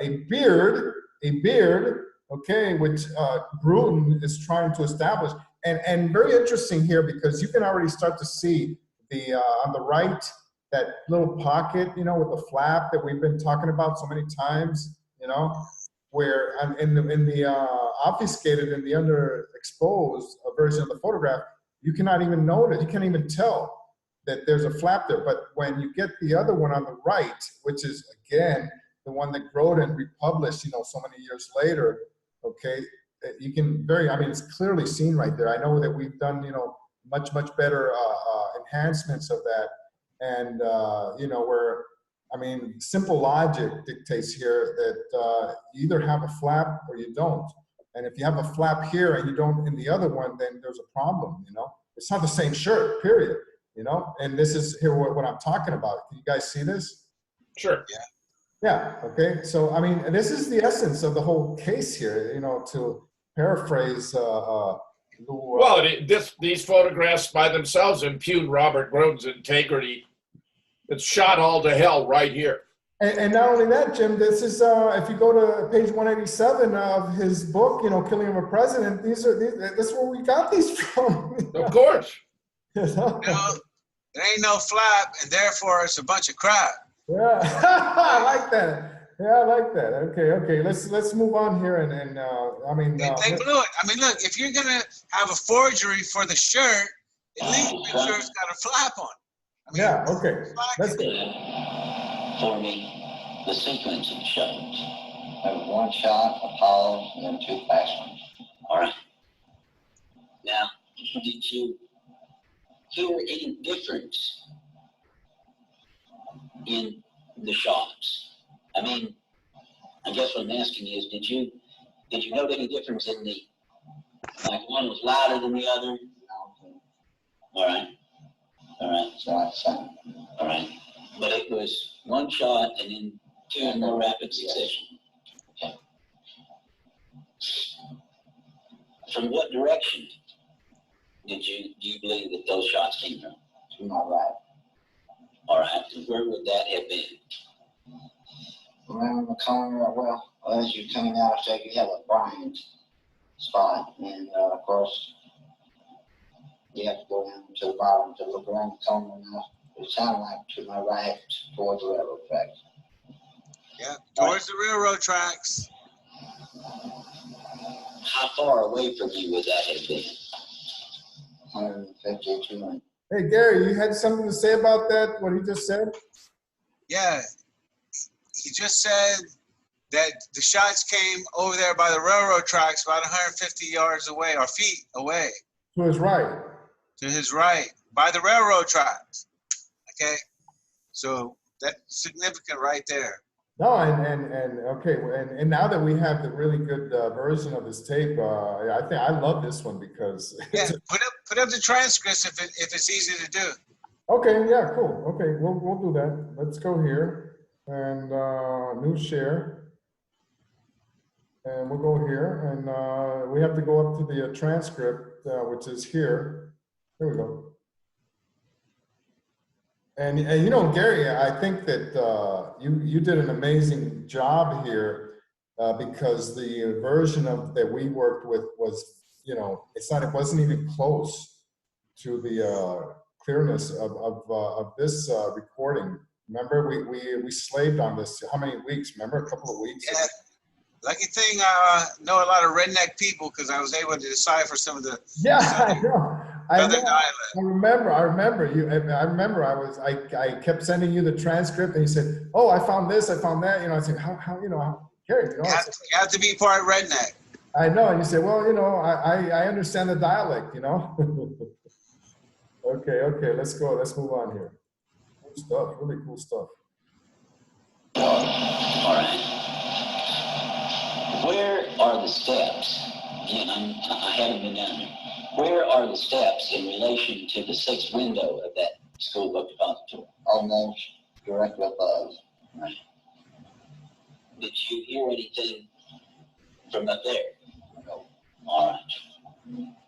a beard okay, which Groden is trying to establish. And very interesting here because you can already start to see the on the right, that little pocket, you know, with the flap that we've been talking about so many times, you know, where in the obfuscated, in the underexposed version of the photograph, you cannot even notice, you can't even tell that there's a flap there. But when you get the other one on the right, which is again the one that Groden republished, you know, so many years later, okay, you can I mean, it's clearly seen right there. I know that we've done, you know, much better enhancements of that, and you know, where, I mean, simple logic dictates here that you either have a flap or you don't. And if you have a flap here and you don't in the other one, then there's a problem, you know. It's not the same shirt, period, you know. And this is here what I'm talking about. Can you guys see this? Sure. Yeah. Yeah, okay. So, I mean, this is the essence of the whole case here, you know, to paraphrase Well, these photographs by themselves impugn Robert Groden's integrity. It's shot all to hell right here. And not only that, Jim, this is, if you go to page 187 of his book, you know, Killing of a President, this is where we got these from. Of course. You know? No, there ain't no flap, and therefore it's a bunch of crap. Yeah, I like that. Yeah, I like that. Okay. Let's move on here, and I mean, They blew it. I mean, look, if you're gonna have a forgery for the shirt, at least make sure it's got a flap on. I mean, yeah, okay. Let's go. Forming the sequence of shots. There was one shot, a pause, and then two fast ones. All right. Now, did you hear any difference in the shots? I mean, I guess what I'm asking is, did you note any difference in the, like one was louder than the other? All right. So I sang. All right. But it was one shot and then two in more rapid succession. Okay. From what direction do you believe that those shots came from? To my right. All right. And where would that have been? Around the corner. Well, as you're coming out of state, you have a blind spot, and of course, you have to go down to the bottom to look around the corner. Now, it sounded like to my right towards the railroad tracks. Yeah, towards the railroad tracks. How far away from you would that have been? 150, 200. Hey, Gary, you had something to say about that, what he just said? Yeah, he just said that the shots came over there by the railroad tracks about 150 yards away, or feet away. To his right. To his right, by the railroad tracks. Okay, so that's significant right there. No, and okay, and now that we have the really good version of this tape, I think I love this one because Yeah, put up the transcripts if it's easy to do. Okay, yeah, cool. Okay, we'll do that. Let's go here and new share, and we'll go here, and we have to go up to the transcript, which is here. Here we go. And you know, Gary, I think that you did an amazing job here because the version of that we worked with was, you know, it wasn't even close to the clearness of this recording. Remember, we slaved on this. How many weeks? Remember, a couple of weeks. Yeah. Lucky thing, I know a lot of redneck people because I was able to decipher some of the. Yeah, I know. I remember. I kept sending you the transcript, and you said, "Oh, I found this, I found that." You know, I said, "How you know, Gary? You know, you have to be part redneck." I know, and you said, "Well, you know, I understand the dialect, you know." Okay, let's go. Let's move on here. Cool stuff, really cool stuff. All right. Where are the steps? Again, I haven't been down there. Where are the steps in relation to the sixth window of that school book depository? Almost directly above. Right. Did you hear anything from up there? No. All right.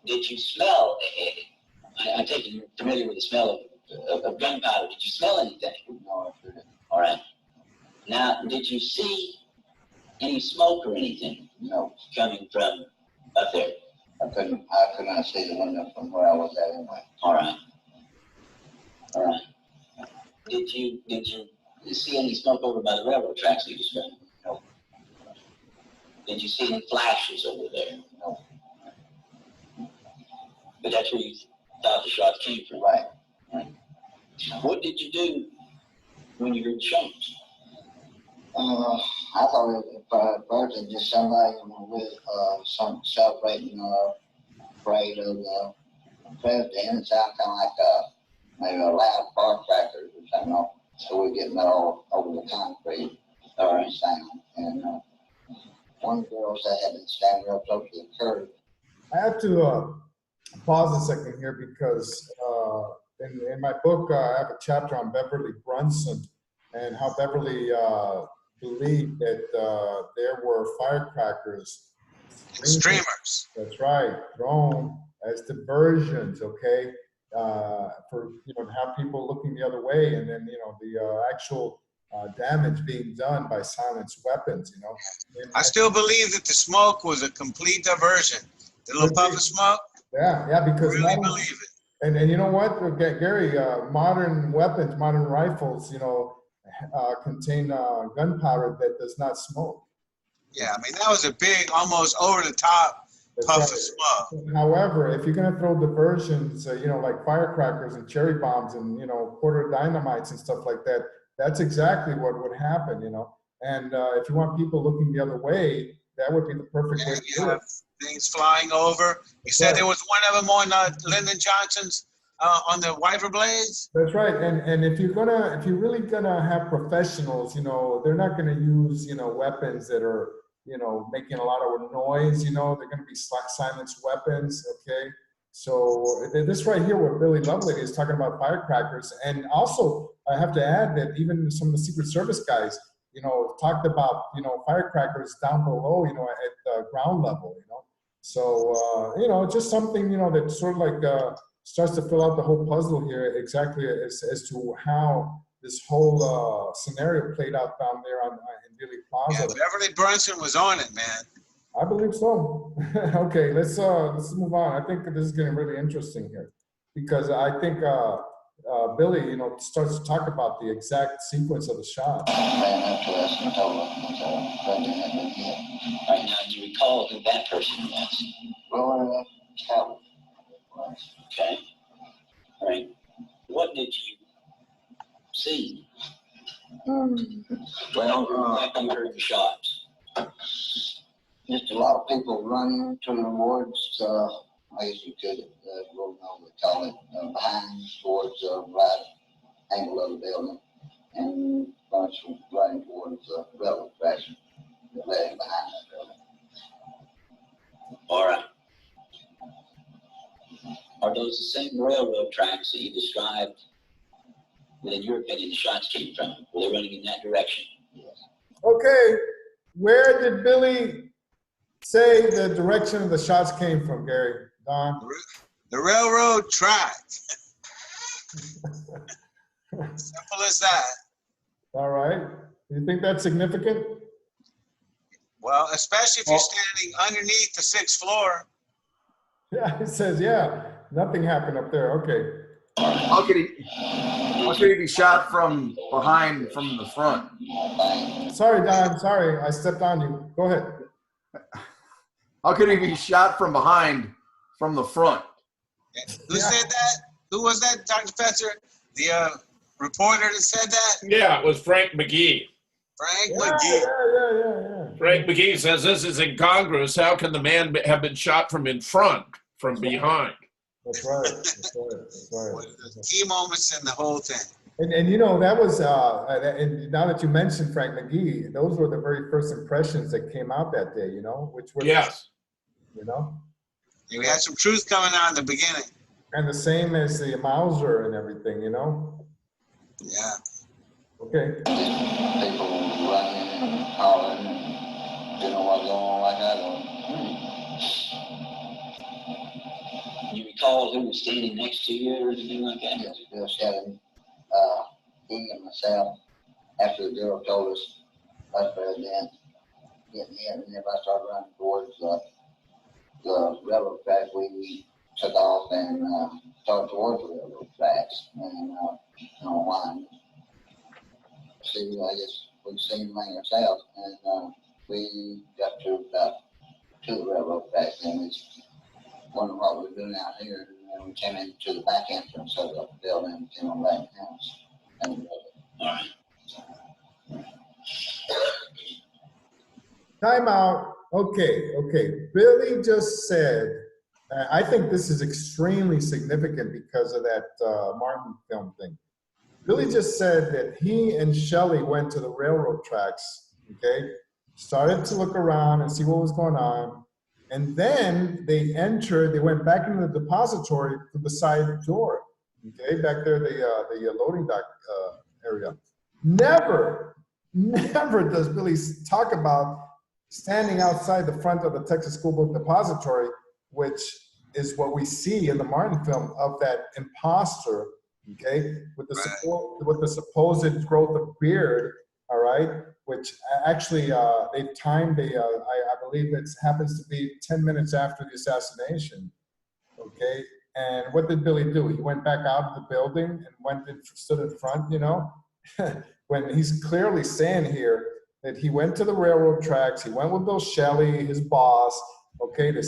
Did you smell? I take it you're familiar with the smell of gunpowder. Did you smell anything? No, I didn't. All right. Now, did you see any smoke or anything? No, Coming from up there? I could not see the window from where I was at anyway. All right. All right. Did you see any smoke over by the railroad tracks you described? No. Did you see any flashes over there? No. But that's where you thought the shots came from. Right. What did you do when you heard the shots? I thought it was just somebody with some celebrating parade of the president. It sounded kind of like maybe a loud firecrackers or something. So we're getting that all over the concrete sound. And one of the girls that had been standing up close to the curb. I have to pause a second here because in my book, I have a chapter on Beverly Brunson and how Beverly believed that there were firecrackers. Streamers. That's right, thrown as diversions, okay, for, to have people looking the other way, and then, the actual damage being done by silenced weapons, I still believe that the smoke was a complete diversion. The little puff of smoke. Yeah, because Really believe it. And you know what, Gary, modern weapons, modern rifles, contain gunpowder that does not smoke. Yeah, I mean, that was a big, almost over the top puff of smoke. However, if you're going to throw diversions, like firecrackers and cherry bombs and, quarter dynamites and stuff like that, that's exactly what would happen, And if you want people looking the other way, that would be the perfect way to do it. Things flying over. You said there was one of them on Lyndon Johnson's on the wiper blades. That's right. And if you're really gonna have professionals, they're not gonna use weapons that are making a lot of noise. They're gonna be silenced weapons. Okay. So this right here, what Billy Lovelady is talking about firecrackers, and also I have to add that even some of the Secret Service guys, talked about firecrackers down below, at the ground level. So just something that sort of like starts to fill out the whole puzzle here, exactly as to how this whole scenario played out down there in Dealey Plaza. Yeah, Beverly Brunson was on it, man. I believe so. Okay, let's move on. I think this is getting really interesting here because I think Billy, starts to talk about the exact sequence of the shot. Right now, do you recall who that person was? Aurora. Okay. All right. What did you see? Well, after you heard the shots. Just a lot of people running towards, I guess you could, call it, behind towards the right angle of the building, and a bunch of running towards the railroad tracks that led behind that building. All right. Are those the same railroad tracks that you described that, in your opinion, the shots came from? Were they running in that direction? Yes. Okay, where did Billy say the direction of the shots came from, Gary? Don? The railroad track. Simple as that. All right. Do you think that's significant? Well, especially if you're standing underneath the 6th floor. Yeah, it says, nothing happened up there. Okay. How could he be shot from behind, from the front? Sorry, Don. Sorry, I stepped on you. Go ahead. How could he be shot from behind, from the front? Who said that? Who was that, Dr. Fetzer? The reporter that said that? Yeah, it was Frank McGee. Frank McGee. Yeah. Frank McGee says this is incongruous. How can the man have been shot from in front, from behind? That's right. That's right. One of the key moments in the whole thing. And that was, and now that you mentioned Frank McGee, those were the very first impressions that came out that day, which were, Yes. We had some truth coming out in the beginning. And the same as the Mauser and everything, Yeah. Okay. People running and hollering and didn't know what was going on like I don't. Do you recall who was standing next to you or anything like that? Yes, Bill Shannon, he and myself, after the girl told us, Vice President, getting hit, and if I started running towards the railroad track, we took off and started towards the railroad tracks and on line. See, I guess we've seen the lane ourselves, and we got to about to the railroad tracks, and we wondered what we were doing out here, and then we came into the back entrance of the building and came on back in the house. And, all right. Time out. Okay. Billy just said, I think this is extremely significant because of that Martin film thing. Billy just said that he and Shelley went to the railroad tracks, okay, started to look around and see what was going on, and then they went back into the depository through the side door, okay, back there, the loading dock area. Never does Billy talk about standing outside the front of the Texas School Book Depository, which is what we see in the Martin film of that imposter, okay, with the supposed growth of beard, all right, which actually they've timed I believe it happens to be 10 minutes after the assassination, okay. And what did Billy do? He went back out of the building and stood in front, you know, when he's clearly saying here that he went to the railroad tracks, he went with Bill Shelley, his boss, okay, they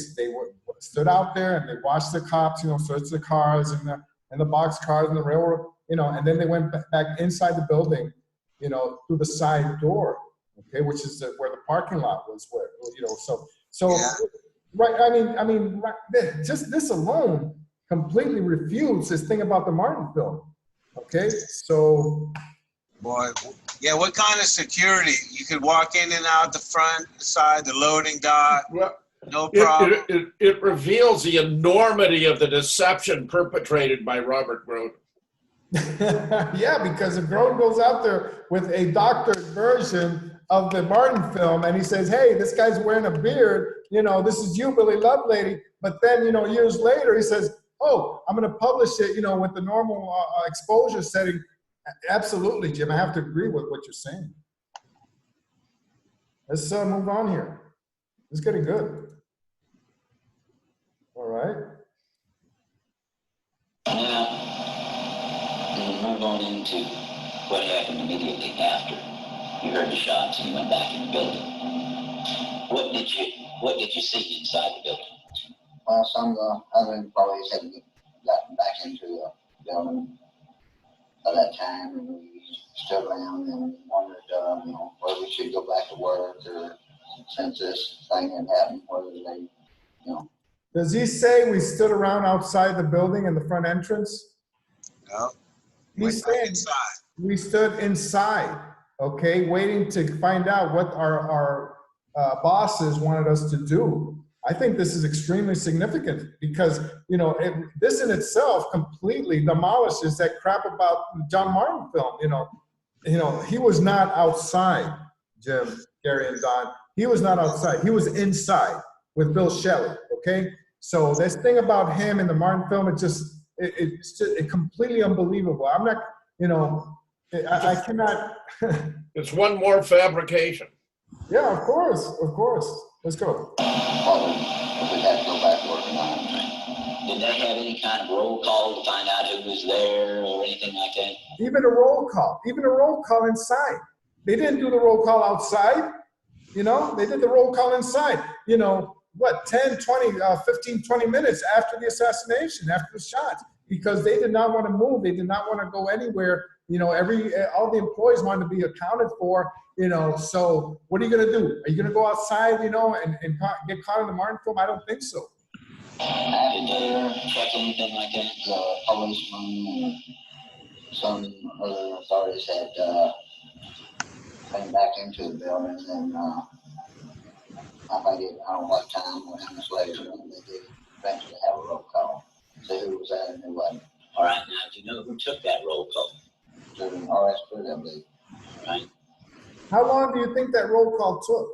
stood out there and they watched the cops, you know, search the cars and the box cars and the railroad, you know, and then they went back inside the building, you know, through the side door, okay, which is where the parking lot was, where, you know, so yeah. Right, I mean, right, just this alone completely refutes this thing about the Martin film, okay, so. Boy, yeah, what kind of security? You could walk in and out the front, the side, the loading dock, well, no problem. It reveals the enormity of the deception perpetrated by Robert Groden. Yeah, because if Groden goes out there with a doctored version of the Martin film and he says, hey, this guy's wearing a beard, you know, this is you, Billy Lovelady, but then, you know, years later he says, oh, I'm going to publish it, you know, with the normal exposure setting. Absolutely, Jim. I have to agree with what you're saying. Let's move on here. It's getting good. All right. Now, we'll move on into what happened immediately after you heard the shots and you went back in the building. What did you see inside the building? Well, some of the other employees had gotten back into the building by that time, and we stood around and wondered, you know, whether we should go back to work, or since this thing had happened, whether they, you know. Does he say we stood around outside the building in the front entrance? No. He said we stood inside, okay, waiting to find out what our bosses wanted us to do. I think this is extremely significant because, you know, this in itself completely demolishes that crap about John Martin film. You know, he was not outside, Jim, Gary, and Don. He was not outside. He was inside with Bill Shelley, okay? So this thing about him in the Martin film, it's just completely unbelievable. I'm not, you know, I cannot. It's one more fabrication. Yeah, of course. Let's go. Well, we had to go back to work on. Did they have any kind of roll call to find out who was there or anything like that? Even a roll call inside. They didn't do the roll call outside, you know? They did the roll call inside, you know, what, 10, 20, 15, 20 minutes after the assassination, after the shots, because they did not want to move. They did not want to go anywhere. You know, all the employees wanted to be accounted for, you know, so what are you going to do? Are you going to go outside, you know, and get caught in the Martin film? I don't think so. Did they check anything like that? The policemen and some other authorities had came back into the building, and I don't know what time or how much later, they did eventually have a roll call. See who was there and who wasn't. All right, now do you know who took that roll call? To the RS Brooten, I believe. Right. How long do you think that roll call took?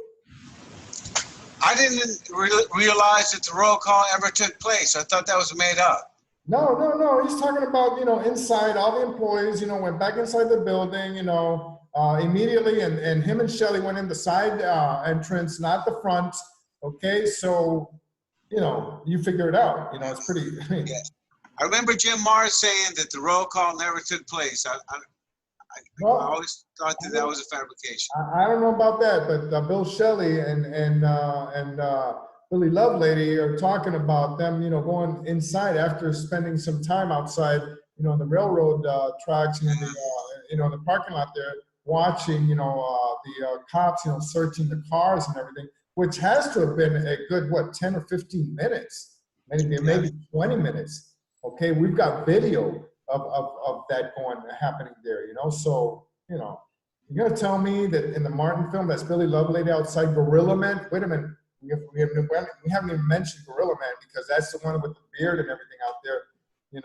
I didn't realize that the roll call ever took place. I thought that was made up. No. He's talking about, you know, inside, all the employees, you know, went back inside the building, you know, immediately, and him and Shelly went in the side entrance, not the front. Okay, so you figure it out. It's pretty. Yes. I remember Jim Morris saying that the roll call never took place. I always thought that was a fabrication. I don't know about that, but Bill Shelley and Billy Lovelady are talking about them, going inside after spending some time outside, in the railroad tracks and in the parking lot there, watching, the cops, searching the cars and everything, which has to have been a good 10 or 15 minutes, maybe 20 minutes. Okay, we've got video of that happening there, so, you're gonna tell me that in the Martin film, that's Billy Lovelady outside Gorilla Man? Wait a minute, we haven't even mentioned Gorilla Man, because that's the one with the beard and everything out there, and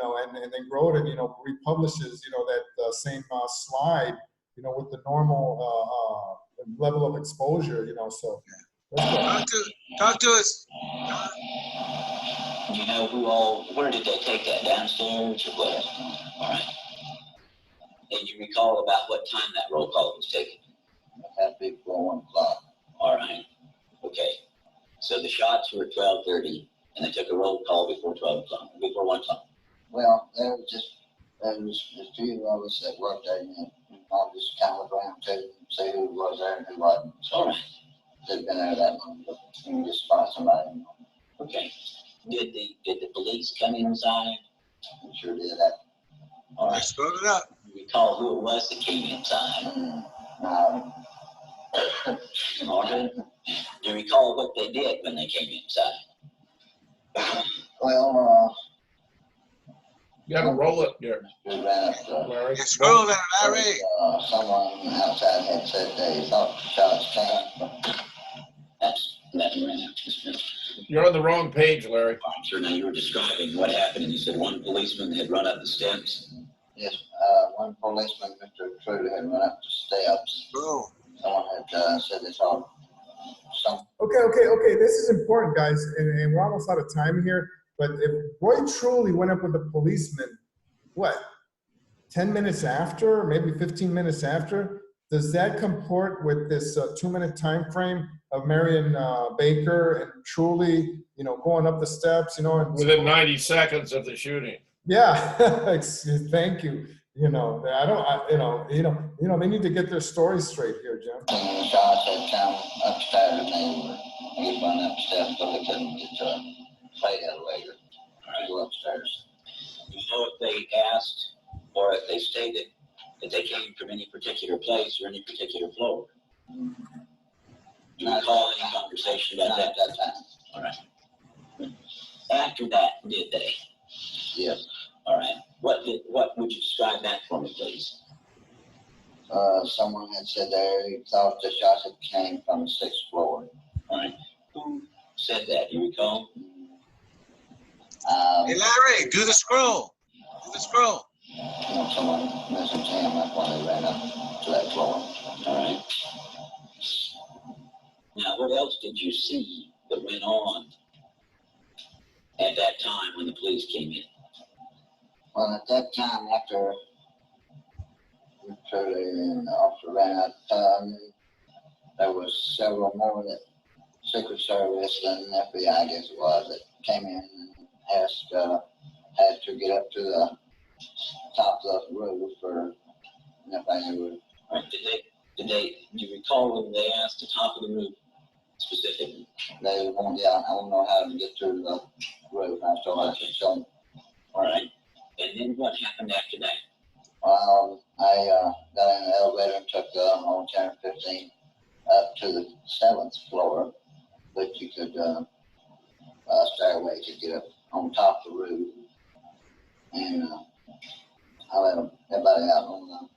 then Groden, republishes, that same slide, with the normal level of exposure, so. Talk to us. Do you know where did they take that, downstairs or where? All right. And you recall about what time that roll call was taken? That'd be before 1 o'clock. All right. Okay. So the shots were at 12:30, and they took a roll call before 12 o'clock, before 1 o'clock. Well, there was just a few of us that worked there, and I'll just kind of look around too and see who was there and who wasn't. All right. They've been there that long, but you can just find somebody. Okay. Did the police come inside? We sure did that. All right. Scroll it up. You recall who it was that came inside? All right. Do you recall what they did when they came inside? Well, You gotta roll it there, we ran up Larry. Scroll that, Larry. someone outside had said they thought the shots came from. That's right. You're on the wrong page, Larry. Sure, now you were describing what happened, and you said one policeman had run up the steps. Yes, one policeman, Mr. Trude, had run up the steps. Boom. Someone had said they saw some. Okay. This is important, guys, and we're almost out of time here. But if Roy truly went up with a policeman, 10 minutes after, maybe 15 minutes after, does that comport with this 2-minute time frame of Marion Baker and truly, going up the steps, and Within 90 seconds of the shooting. Yeah, thank you. They need to get their story straight here, Jim. And the shots had come upstairs, and they run up the steps, but they couldn't get to a freight elevator to go upstairs. Do you know if they asked or if they stated that they came from any particular place or any particular floor? Do you recall any conversation about that? Not at that time. All right. After that, did they? Yes. All right. What would you describe that for me, please? Someone had said they thought the shots had came from the 6th floor. All right. Who said that? Do you recall? Hey, Larry, do the scroll. Do the scroll. Someone messaged him. That's why they ran up to that floor. All right. Now, what else did you see that went on at that time when the police came in? Well, at that time, after Trudy and the officer ran out, there was several more that Secret Service and FBI, I guess it was, that came in and asked, had to get up to the top of the roof for anything they would. All right. Do you recall when they asked the top of the roof specifically? They wanted, I don't know how to get to the roof. I told them to show them. All right. And then what happened after that? Well, I got in the elevator and took on 10 or 15 up to the 7th floor, but you could stairway to get up on top of the roof. And I let everybody out on the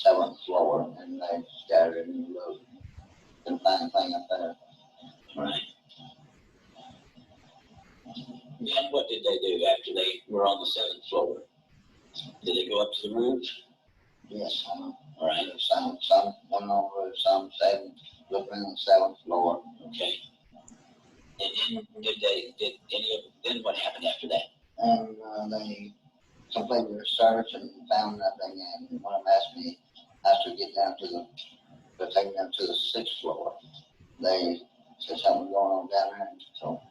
7th floor, and they scattered in the road. Couldn't find anything up there. All right. Then what did they do after they were on the 7th floor? Did they go up to the roof? Yes, All right. some went on the roof, some stayed looking in the 7th floor. Okay. And then then what happened after that? And they completed their search and found nothing. And one of them asked me, after we get down to they're taking them to the 6th floor. They said something going on down there, so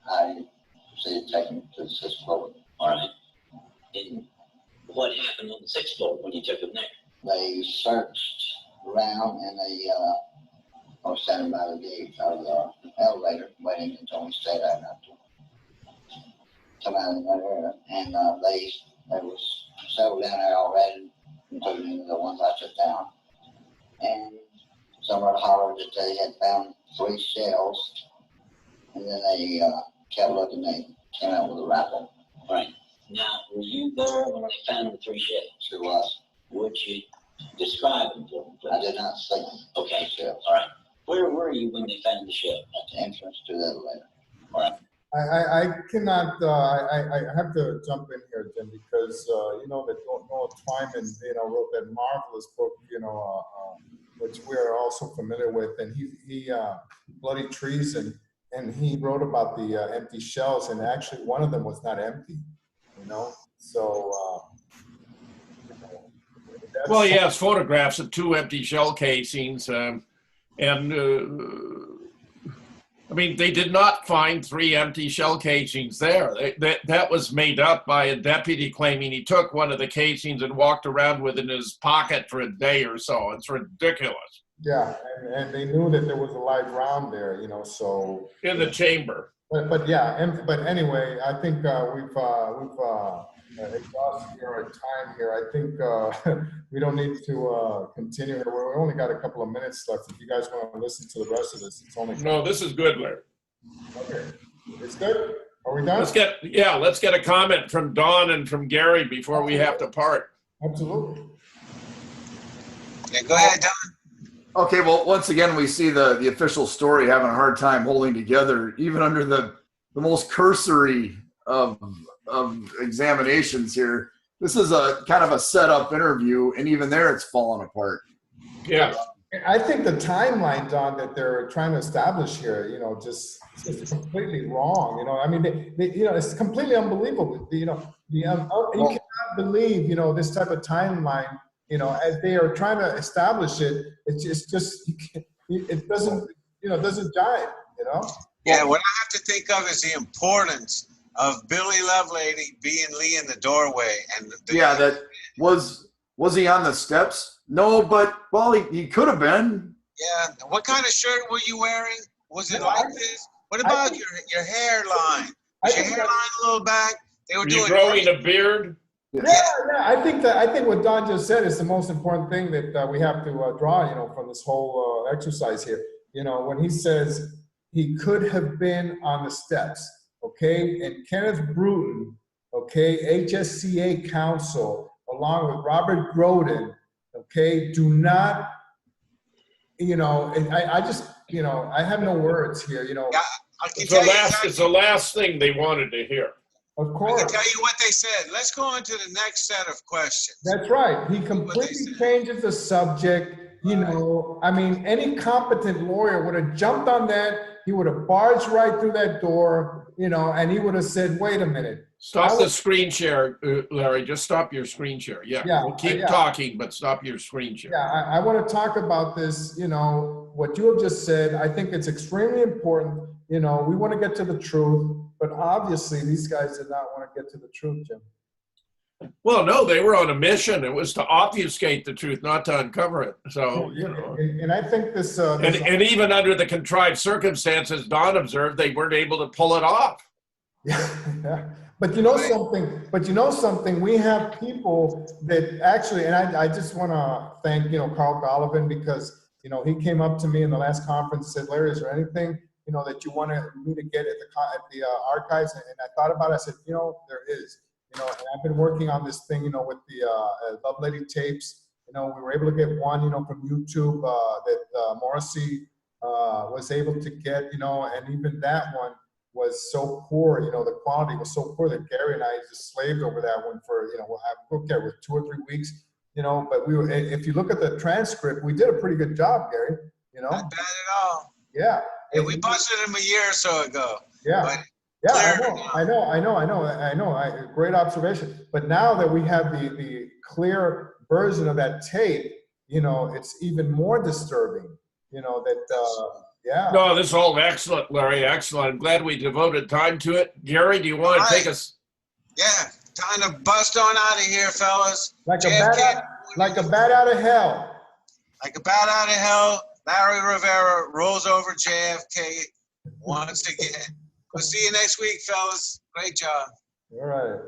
I proceeded to take them to the 6th floor. All right. And what happened on the 6th floor when you took them there? They searched around and they I was standing by the gate of the elevator waiting until we stayed there enough to come out of that area. And there was several down there already, including the ones I took down. And someone hollered that they had found 3 shells, and then they kept looking. They came out with a rifle. Right. Now, were you there when they found the 3 shells? Sure was. Would you describe them for me, please? I did not see them. Okay. Shells. All right. Where were you when they found the shell? At the entrance to the elevator. All right. I cannot, I have to jump in here, Jim, because, you know, that Noah Twyman, you know, wrote that marvelous book, you know, which we're also familiar with. And he Bloody Treason, and he wrote about the empty shells, and actually one of them was not empty, you know? So, you know, Well, he has photographs of 2 empty shell casings, I mean, they did not find 3 empty shell casings there. That was made up by a deputy claiming he took one of the casings and walked around with it in his pocket for a day or so. It's ridiculous. yeah, and they knew that there was a live round there, you know, so. In the chamber. But yeah, but anyway, I think we've exhausted our time here. I think we don't need to continue. We only got a couple of minutes left. If you guys want to listen to the rest of this, it's only. No, this is good, Larry. Okay, it's good. Are we done? Let's get a comment from Don and from Gary before we have to part. Absolutely. Yeah, go ahead, Don. Okay, well, once again, we see the official story having a hard time holding together, even under the most cursory of examinations here. This is a kind of a setup interview, and even there, it's falling apart. Yeah. I think the timeline, Don, that they're trying to establish here, you know, just completely wrong. You know, I mean, they you know, it's completely unbelievable. You know, you cannot believe, you know, this type of timeline. You know, as they are trying to establish it, it's just it doesn't, you know, it doesn't jive. You know. Yeah, what I have to think of is the importance of Billy Lovelady being Lee in the doorway, and that was he on the steps? No, but well, he could have been. Yeah. What kind of shirt were you wearing? Was it like this? What about your hairline? Was your hairline a little back? They were doing. Growing a beard. Yeah. I think what Don just said is the most important thing that we have to draw, you know, from this whole exercise here. You know, when he says he could have been on the steps, okay, and Kenneth Brooten, okay, HSCA counsel, along with Robert Groden, okay, do not, you know, I just, you know, I have no words here, you know. Yeah, It's the last thing they wanted to hear. Of course. I can tell you what they said. Let's go on to the next set of questions. That's right. He completely changes the subject. You know, I mean, any competent lawyer would have jumped on that. He would have barged right through that door, you know, and he would have said, wait a minute. Stop the screen share, Larry. Just stop your screen share. Yeah, we'll keep talking, but stop your screen share. Yeah, I want to talk about this, you know, what you have just said. I think it's extremely important. You know, we want to get to the truth, but obviously these guys did not want to get to the truth, Jim. Well, no, they were on a mission. It was to obfuscate the truth, not to uncover it. So, you know. And I think this... and even under the contrived circumstances Don observed, they weren't able to pull it off. Yeah. But you know something, we have people that actually, and I just want to thank, you know, Carl Golovin, because, you know, he came up to me in the last conference and said, Larry, is there anything, you know, that you wanted me to get at the archives? And I thought about it. I said, you know, there is. You know, and I've been working on this thing, you know, with the Lovelady tapes. You know, we were able to get one, you know, from YouTube that Morrissey was able to get, you know, and even that one was so poor, you know, the quality was so poor that Gary and I just slaved over that one for, you know, we'll get with 2 or 3 weeks, you know, but we were, if you look at the transcript, we did a pretty good job, Gary, you know. Not bad at all. Yeah. And we busted him a year or so ago. Yeah. But yeah, I know. Great observation. But now that we have the clear version of that tape, you know, it's even more disturbing, you know, that, yeah. No, this is all excellent, Larry. Excellent. I'm glad we devoted time to it. Gary, do you want to take us? Yeah, time to bust on out of here, fellas. Like a JFK, bat, like a bat out of hell. like a bat out of hell, Larry Rivera rolls over JFK once again. We'll see you next week, fellas. Great job. All right.